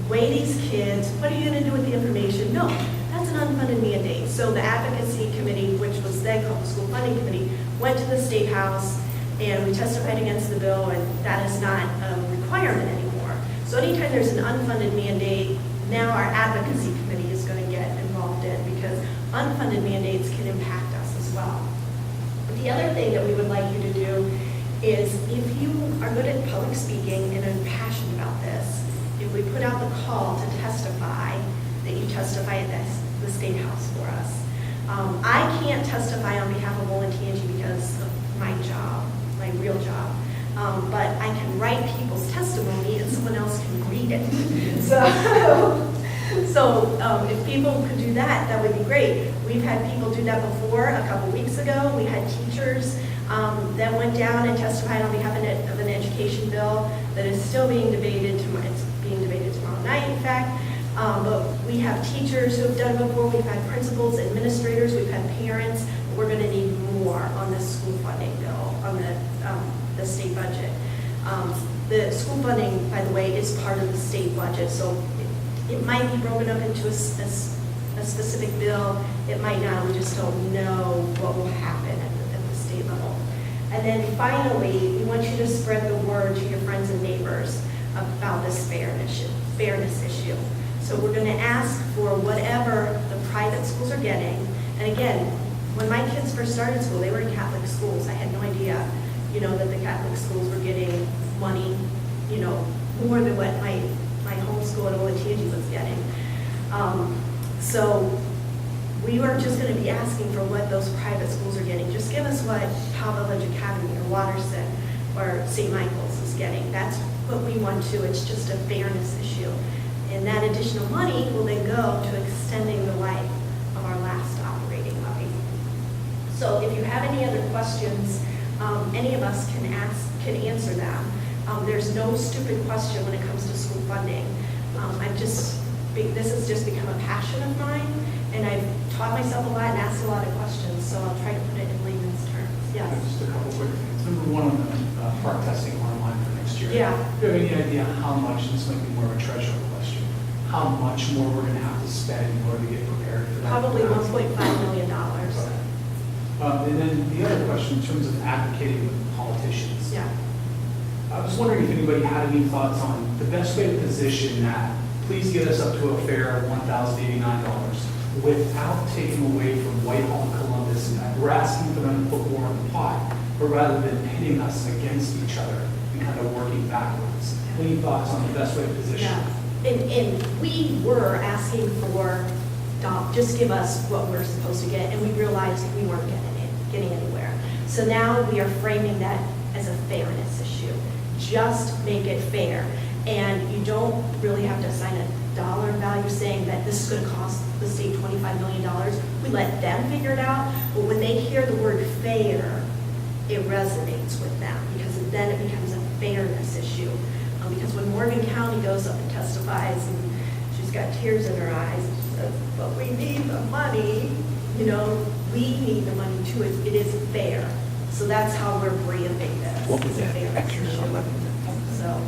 weigh these kids. What are you going to do with the information? No, that's an unfunded mandate. So the advocacy committee, which was then called the school funding committee, went to the state house and we testified against the bill, and that is not a requirement anymore. So anytime there's an unfunded mandate, now our advocacy committee is going to get involved in because unfunded mandates can impact us as well. But the other thing that we would like you to do is if you are good at public speaking and are passionate about this, if we put out the call to testify, that you testify at the state house for us. I can't testify on behalf of Olin Tangi because of my job, my real job. But I can write people's testimony and someone else can read it. So if people could do that, that would be great. We've had people do that before. A couple weeks ago, we had teachers that went down and testified on behalf of an education bill that is still being debated. It's being debated tomorrow night, in fact. But we have teachers who have done it before. We've had principals, administrators, we've had parents. We're going to need more on this school funding bill, on the state budget. The school funding, by the way, is part of the state budget, so it might be broken up into a specific bill. It might not. We just don't know what will happen at the state level. And then finally, we want you to spread the word to your friends and neighbors about this fairness issue. So we're going to ask for whatever the private schools are getting. And again, when my kids first started school, they were in Catholic schools. I had no idea, that the Catholic schools were getting money, more than what my homeschool at Olin Tangi was getting. So we are just going to be asking for what those private schools are getting. Just give us what Powell Village Academy or Watterson or St. Michael's is getting. That's what we want to. It's just a fairness issue. And that additional money will then go to extending the life of our last operating levy. So if you have any other questions, any of us can answer them. There's no stupid question when it comes to school funding. This has just become a passion of mine, and I've taught myself a lot and asked a lot of questions, so I'll try to put it in layman's terms. Yes. Just a couple quick things. Number one, on the park testing online for next year. Yeah. Do you have any idea how much, this might be more of a treasure question, how much more we're going to have to spend in order to get prepared for that? Probably $1.5 million. And then the other question, in terms of advocating with politicians. Yeah. I was wondering if anybody had any thoughts on the best way to position that. Please get us up to a fare of $1,089 without taking away from Whitehall and Columbus. And we're asking for them to put more in the pot, but rather than pitting us against each other and kind of working backwards. Any thoughts on the best way to position? Yeah. And we were asking for, just give us what we're supposed to get, and we realized we weren't getting anywhere. So now we are framing that as a fairness issue. Just make it fair. And you don't really have to assign a dollar value saying that this is going to cost the state $25 million. We let them figure it out. But when they hear the word fair, it resonates with them because then it becomes a fairness issue. Because when Morgan County goes up and testifies and she's got tears in her eyes and she says, but we need the money, we need the money too. It is fair. So that's how we're branding this. What was that? Issue. So,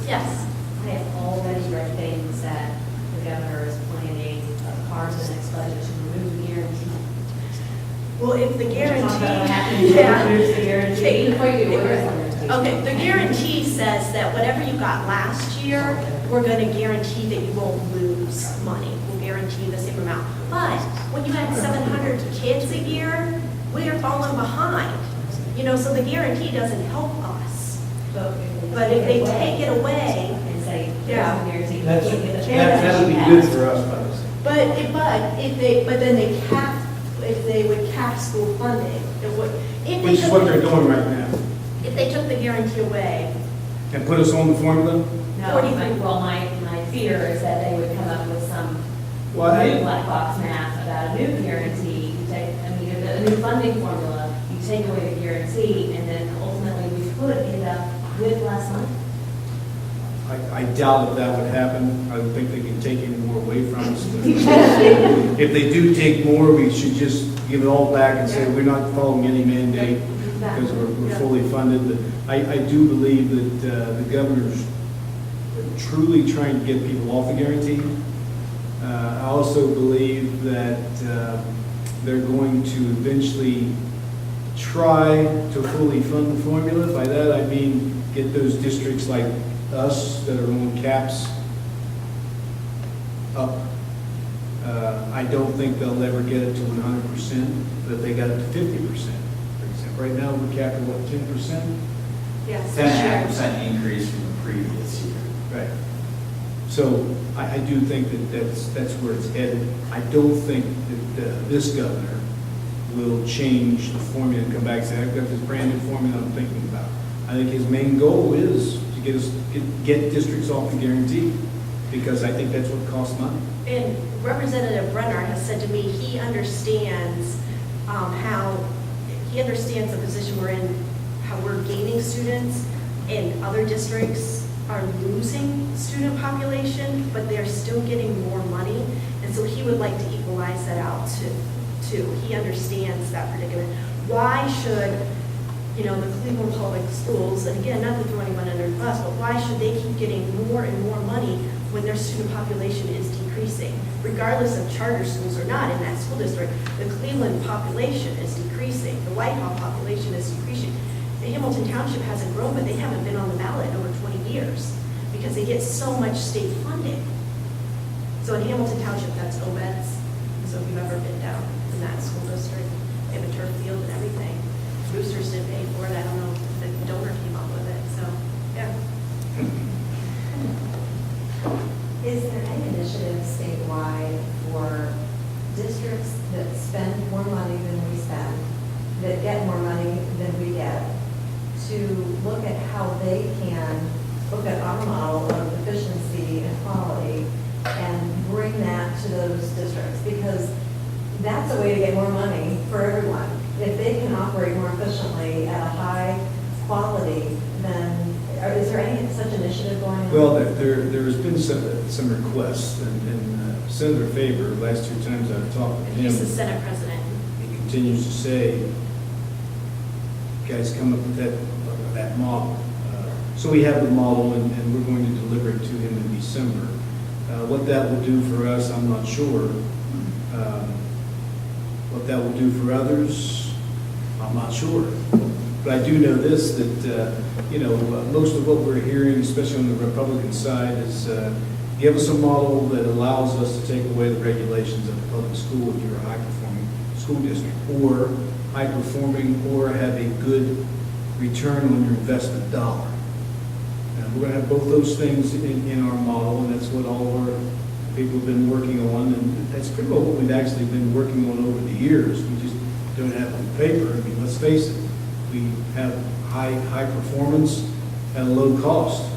yes. I have already read things that the governor is planning, cars in the next budget to remove the guarantee. Well, if the Guarantee. guarantee, Before you do, where is the guarantee? okay, the guarantee says that whatever you got last year, we're going to guarantee that you won't lose money. We'll guarantee the same amount. But when you had 700 kids a year, we are falling behind. So the guarantee doesn't help us. But if they take it away, And say, Yeah. there's no guarantee. That's, You can't get the that would be transaction good for us, but then if they would cap school funding, it would. If they which is took- what they're doing right now. If they took the guarantee away, And put us on the formula? No, 43. my fear is that they would come up with some Well, I- new black box math about a new guarantee. A new funding formula, you take away the guarantee, and then ultimately we could end up with less money. I doubt that would happen. I don't think they can take any more away from us. If they do take more, we should just give it all back and say, we're not following any mandate because we're fully funded. But I do believe that the governor's truly trying to get people off the guarantee. I also believe that they're going to eventually try to fully fund the formula. By that, I mean get those districts like us that are on caps up. I don't think they'll ever get it to 100%, but if they got it to 50%, for example. Right now, we're capped at what, 10%? yes. 10.5% increase from the previous year. Right. So I do think that that's where it's headed. I don't think that this governor will change the formula and come back and say, I've got this brand new formula I'm thinking about. I think his main goal is to get districts off the guarantee, because I think that's what costs money. And Representative Brenner has said to me, he understands the position we're in, how we're gaining students, and other districts are losing student population, but they're still getting more money. And so he would like to equalize that out too. He understands that predicament. Why should, the Cleveland Public Schools, and again, not to throw anyone under the bus, but why should they keep getting more and more money when their student population is decreasing? Regardless of charter schools or not in that school district, the Cleveland population is decreasing. The Whitehall population is decreasing. The Hamilton Township hasn't grown, but they haven't been on the ballot in over 20 years because they get so much state funding. So in Hamilton Township, that's OBEDS. So if you've ever been down in that school district, they have a turf field and everything. Boosters didn't pay for it. I don't know if the donor came up with it. So, yeah. Is there any initiative statewide for districts that spend more money than we spend, that get more money than we get, to look at how they can look at our model of efficiency and quality and bring that to those districts? Because that's a way to get more money for everyone. if they can operate more efficiently at a high quality, then is there any such initiative going on? Well, there's been some requests, and Senator Faber, last 2 times I've talked with him, He's the Senate president. he continues to say, guys, come up with that model. So we have the model, and we're going to deliver it to him in December. What that will do for us, I'm not sure. What that will do for others, I'm not sure. But I do know this, that, most of what we're hearing, especially on the Republican side, is give us a model that allows us to take away the regulations of the public school if you're a high-performing school district, or high-performing, or have a good return on your investment dollar. And we're going to have both those things in our model, and that's what all of our people have been working on, and that's pretty well what we've actually been working on over the years. We just don't have it on paper. I mean, let's face it, we have high performance at a low cost.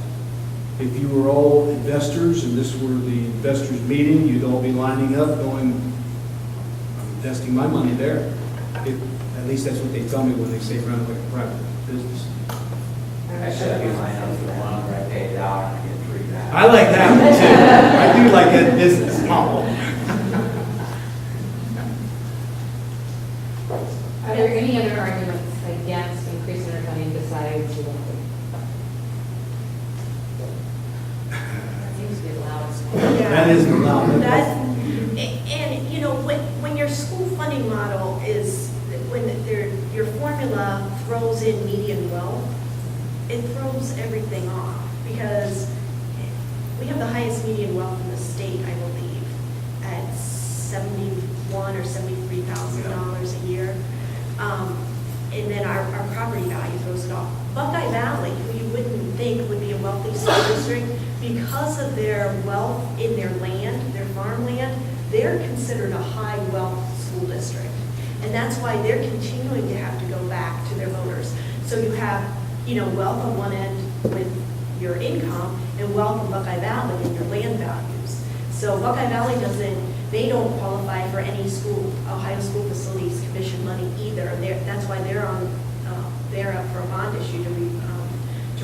If you were all investors and this were the investors meeting, you'd all be lining up going, I'm investing my money there. At least that's what they tell me when they say run like a private business. I should be lined up for the one where I pay $1 and get $3 back. I like that one too. I do like that business model. Are there any other arguments against increasing our funding besides the That seems to be the loudest one. That is the loud. And, when your school funding model is, when your formula throws in median wealth, it throws everything off, because we have the highest median wealth in the state, I believe, at $71,000 or $73,000 a year. And then our property value throws it off. Buckeye Valley, who you wouldn't think would be a wealthy school district, because of their wealth in their land, their farmland, they're considered a high wealth school district. And that's why they're continuing to have to go back to their voters. So you have, wealth on one end with your income, and wealth in Buckeye Valley and your land values. So Buckeye Valley they don't qualify for any Ohio School Facilities Commission money either. That's why they're up for a bond issue to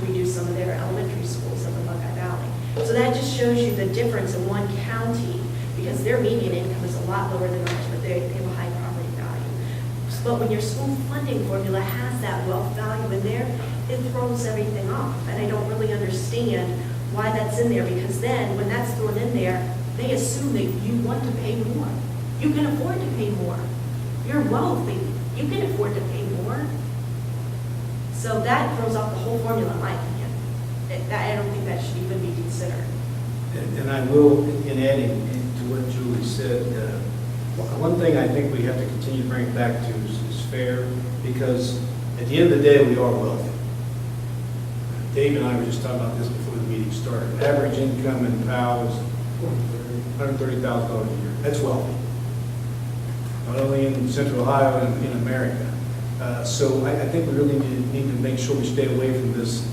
reduce some of their elementary schools in the Buckeye Valley. So that just shows you the difference in one county, because their median income is a lot lower than ours, but they have a high property value. But when your school funding formula has that wealth value in there, it throws everything off. And I don't really understand why that's in there, because then when that's thrown in there, they assume that you want to pay more. You can afford to pay more. You're wealthy. You can afford to pay more. So that throws off the whole formula, in my opinion. I don't think that should even be considered. And I will, in adding to what Julie said, one thing I think we have to continue to bring it back to is fair, because at the end of the day, we are wealthy. Dave and I were just talking about this before the meeting started. Average income in POW is $130,000 a year. That's wealthy. Not only in Central Ohio and in America. So I think we really need to make sure we stay away from this.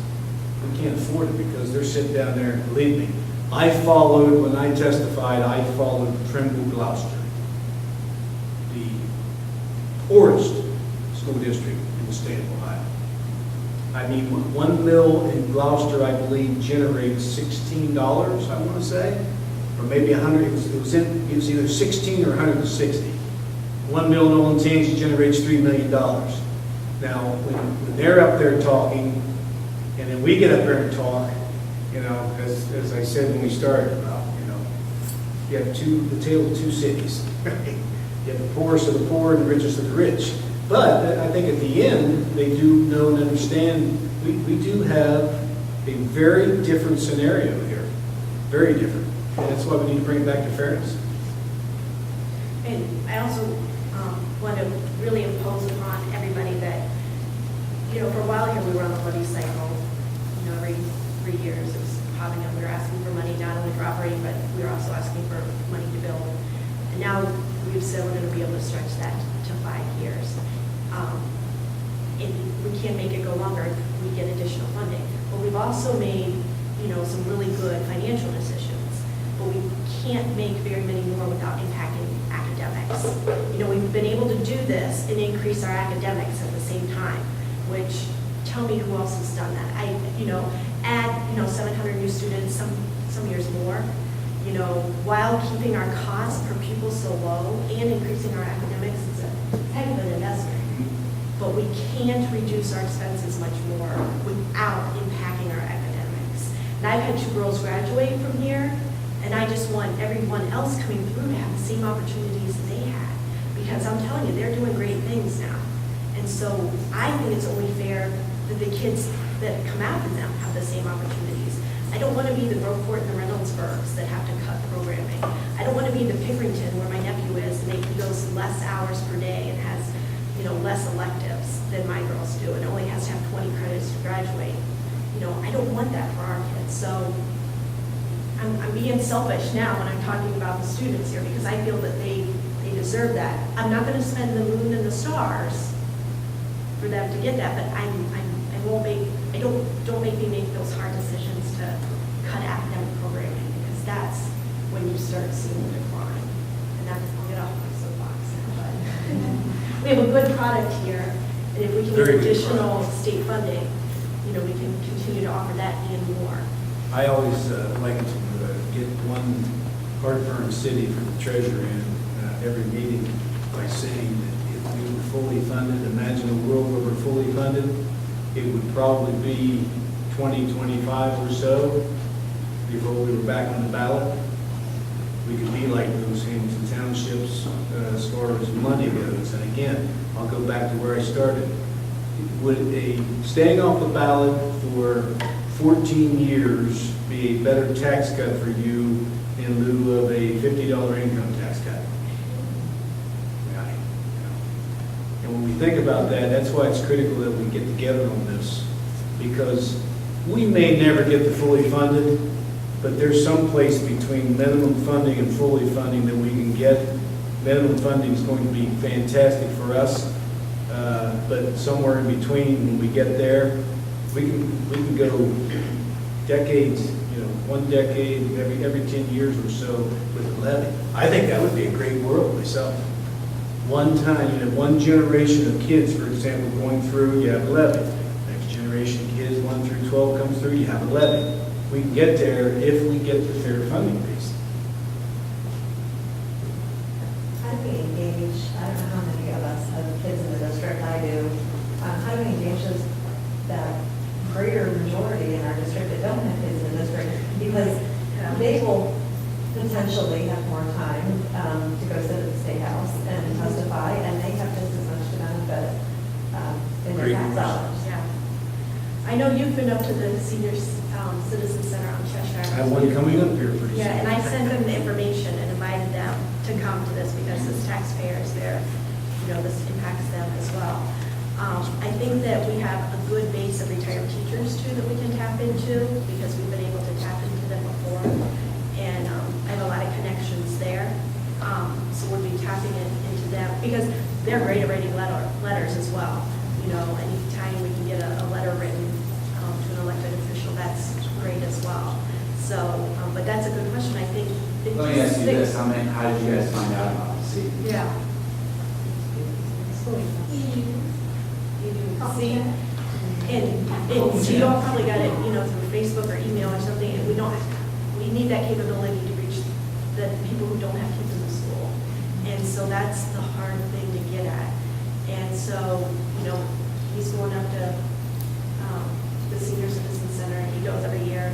We can't afford it, because they're sitting down there, and believe me, when I testified, I followed Trimble Gloucester, the poorest school district in the state of Ohio. I mean, one mill in Gloucester, I believe, generates $16, I want to say, or maybe 100. It was either 16 or 160. One mill in Olentangy generates $3 million. Now, when they're up there talking, and then we get up there and talk, as I said when we started, you have the tale of two cities. You have the poorest of the poor and the richest of the rich. But I think at the end, they do know and understand we do have a very different scenario here. Very different. And that's why we need to bring it back to fairness. And I also want to really impose upon everybody that, for a while here, we were on the levy cycle. Every 3 years it was popping up. We were asking for money not only for operating, but we were also asking for money to build. And now we've said we're going to be able to stretch that to 5 years. And we can't make it go longer if we get additional funding. But we've also made, some really good financial decisions. but we can't make very many more without impacting academics. You know, we've been able to do this and increase our academics at the same time, which, tell me who else has done that. Add, 700 new students, some years more, while keeping our costs per pupil so low and increasing our academics is a heck of an investment. But we can't reduce our expenses much more without impacting our academics. And I've had 2 girls graduate from here, and I just want everyone else coming through to have the same opportunities they had. Because I'm telling you, they're doing great things now. And so I think it's only fair that the kids that come after them have the same opportunities. I don't want to be the Groveport and the Reynoldsburgs that have to cut programming. I don't want to be the Pickerington where my nephew is, and he goes less hours per day and has less electives than my girls do, and only has to have 20 credits to graduate. I don't want that for our kids. So I'm being selfish now when I'm talking about the students here because I feel that they deserve that. I'm not going to spend the moon and the stars for them to get that, but don't make me make those hard decisions to cut academic programming because that's when you start seeing the decline. And I'll get off my soapbox now, but we have a good product here, and if we can Very get good additional product. state funding, we can continue to offer that and more. I always like to get one heartburn city for the treasurer in every meeting by saying that if we were fully funded, imagine a world where we're fully funded, it would probably be 2025 or so before we were back on the ballot. We could be like those Hamilton townships as far as money goes. And again, I'll go back to where I started. Would staying off the ballot for 14 years be a better tax cut for you in lieu of a $50 income tax cut? Right. And when we think about that, that's why it's critical that we get together on this, because we may never get the fully funded, but there's some place between minimum funding and fully funding that we can get. Minimum funding is going to be fantastic for us, but somewhere in between, when we get there, we can go decades, one decade every 10 years or so with a levy. I think that would be a great world myself. One time, one generation of kids, for example, going through, you have a levy. Next generation of kids, 1 through 12 comes through, you have a levy. We can get there if we get the fair funding piece. How do we engage, I don't know how many of us have kids in the district, I do. How do we engage that greater majority in our district that don't have kids in the district? Because they will potentially have more time to go sit at the State House and testify, and they have just as much to benefit in their Great tax dollars. Yeah. I know you've been up to the Senior Citizen Center on Cheshire. I have one coming up here pretty soon. Yeah, and I sent them the information and invited them to come to this because as taxpayers, this impacts them as well. I think that we have a good base of retired teachers too that we can tap into because we've been able to tap into them before. And I have a lot of connections there. So we'll be tapping into them because they're great at writing letters as well. Anytime we can get a letter written to an elected official, that's great as well. So, but that's a good question. I think. Let me ask you this, how did you guys find out about the seat? Yeah. See, and so you all probably got it, through Facebook or email or something, and we need that capability to reach the people who don't have kids in the school. And so that's the hard thing to get at. And so, he's going up to the Senior Citizen Center, and he goes every year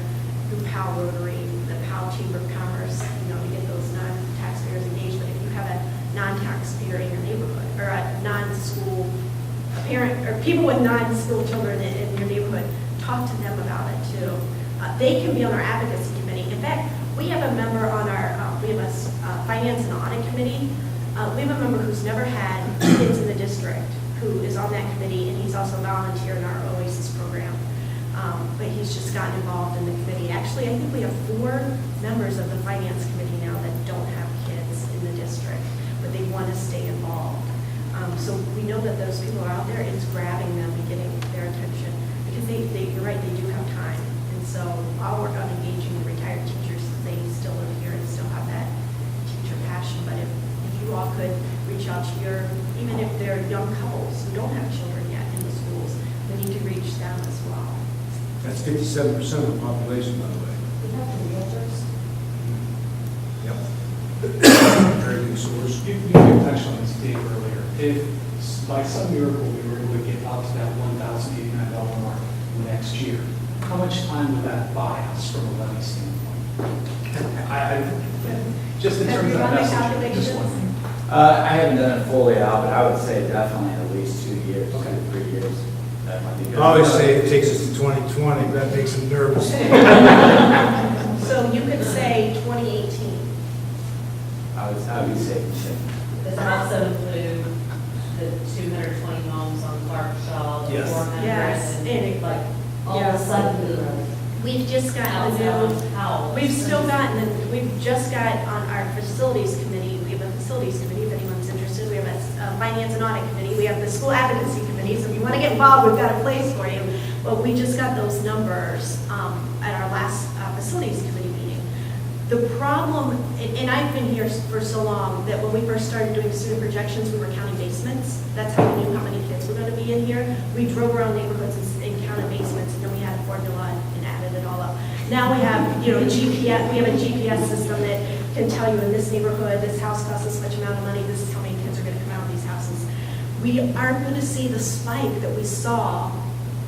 through PAL Rotary, the PAL Chamber of Commerce, to get those non-taxpayers engaged. But if you have a non-taxpayer in your neighborhood, or a non-school parent, or people with non-school children in your neighborhood, talk to them about it too. They can be on our advocacy committee. In fact, we have a member on our, we have a finance and audit committee. We have a member who's never had kids in the district who is on that committee, and he's also a volunteer in our OASIS program. But he's just gotten involved in the committee. Actually, I think we have 4 members of the finance committee now that don't have kids in the district, but they want to stay involved. So we know that those people are out there. It's grabbing them and getting their attention because you're right, they do have time. And so I'll work on engaging the retired teachers because they still live here in there are young couples who don't have children yet in the schools. We need to reach them as well. That's 57% of the population, by the way. We have the realtors. Yep. Very good source. You touched on this, Dave, earlier. If by some miracle we were able to get out to that $1,089 mark next year, how much time would that buy us from a levy standpoint? Just in Have terms you of run the messaging, just calculations? wondering. I haven't done it fully out, but I would say definitely at least 2 years, Okay. 2 to 3 years. That might be I good. always say it takes us to 2020, that makes them nervous. So you could say 2018. I would say, Does it also include the 220 homes on Clark Shaw, the Yes. 400? Yes, And and- like, all of Yeah. a sudden, We've just gotten how's the that new, on Powell? we've just got on our facilities committee, we have a facilities committee, if anyone's interested. We have a finance and audit committee. We have the school advocacy committee, so if you want to get involved, we've got a place for you. But we just got those numbers at our last facilities committee meeting. The problem, and I've been here for so long, that when we first started doing student projections, we were counting basements. That's how we knew how many kids were going to be in here. We drove around neighborhoods and counted basements, and then we had a formula and added it all up. Now we have, GPS, we have a GPS system that can tell you in this neighborhood, this house costs this much amount of money, this is how many kids are going to come out of these houses. We aren't going to see the spike that we saw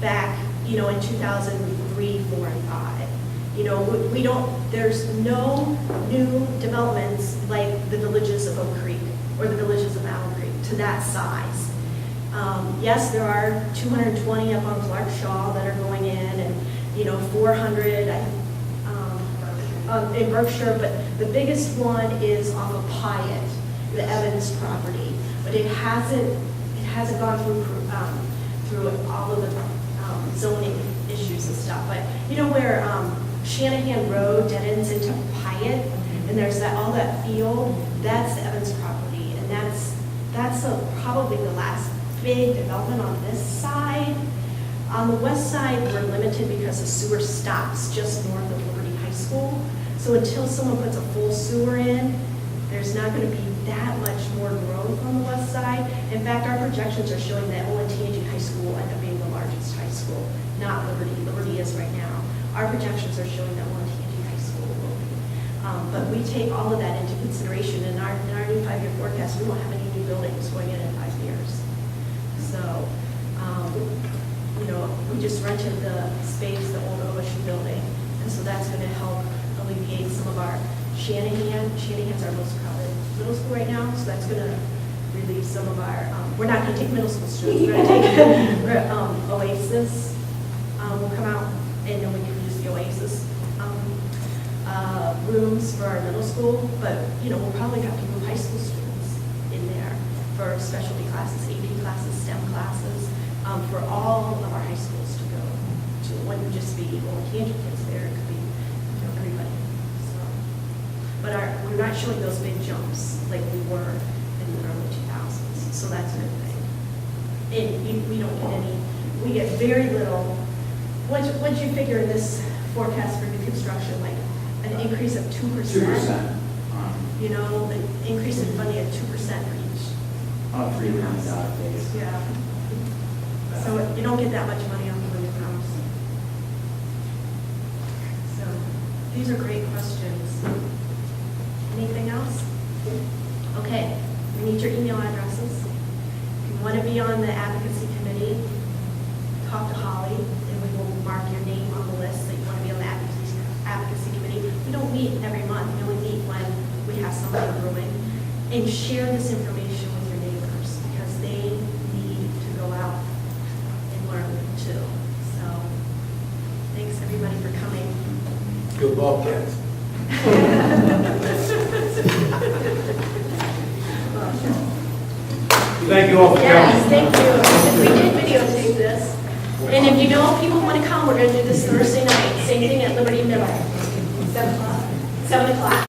back, in 2003, 4, and 5. We don't, there's no new developments like the villages of Oak Creek or the villages of Allen Creek to that size. Yes, there are 220 up on Clark Shaw that are going in, and 400 in Berkshire, but the biggest one is off of Pyatt, the Evans property. But it hasn't gone through all of the zoning issues and stuff. But where Shanahan Road dead ends into Pyatt, and there's all that field, that's the Evans property, and that's probably the last big development on this side. On the west side, we're limited because the sewer stops just north of Liberty High School. So until someone puts a full sewer in, there's not going to be that much more growth on the west side. In fact, our projections are showing that Olentangy High School will end up being the largest high school, not Liberty. Liberty is right now. Our projections are showing that Olentangy High School will be. But we take all of that into consideration in our new 5-year forecast. We won't have any new buildings going in 5 years. So, we just rented the space, the old OSU building, and so that's going to help alleviate some of our Shanahan's our most crowded middle school right now, so that's going to relieve some of our, we're not going to take middle school students, we're going to take Oasis will come out, and then we can use the Oasis rooms for our middle school, but, we'll probably have to move high school students in there for specialty classes, AP classes, STEM classes, for all of our high schools to go to. It wouldn't just be Olentangy kids there, it could be everybody. So, but we're not showing those big jumps like we were in the early 2000s, so that's a good thing. And we don't get we get very little. What'd you figure in this forecast for new construction, like an increase of 2%? 2%. An increase in funding of 2% for each. On a $3 million base. Yeah. So you don't get that much money on the new house. So these are great questions. Anything else? Okay, we need your email addresses. If you want to be on the advocacy committee, talk to Holly, and we will mark your name on the list that you want to be on the advocacy committee. We don't meet every month. We only meet when we have something brewing. And share this information with your neighbors because they need to go out and learn too. So thanks everybody for coming. Go Bobcats. Thank you all for coming. Yes, thank you. We did videotape this. And if people want to come, we're going to do this Thursday night. Same thing at Liberty Middle. 7 o'clock. 7 o'clock.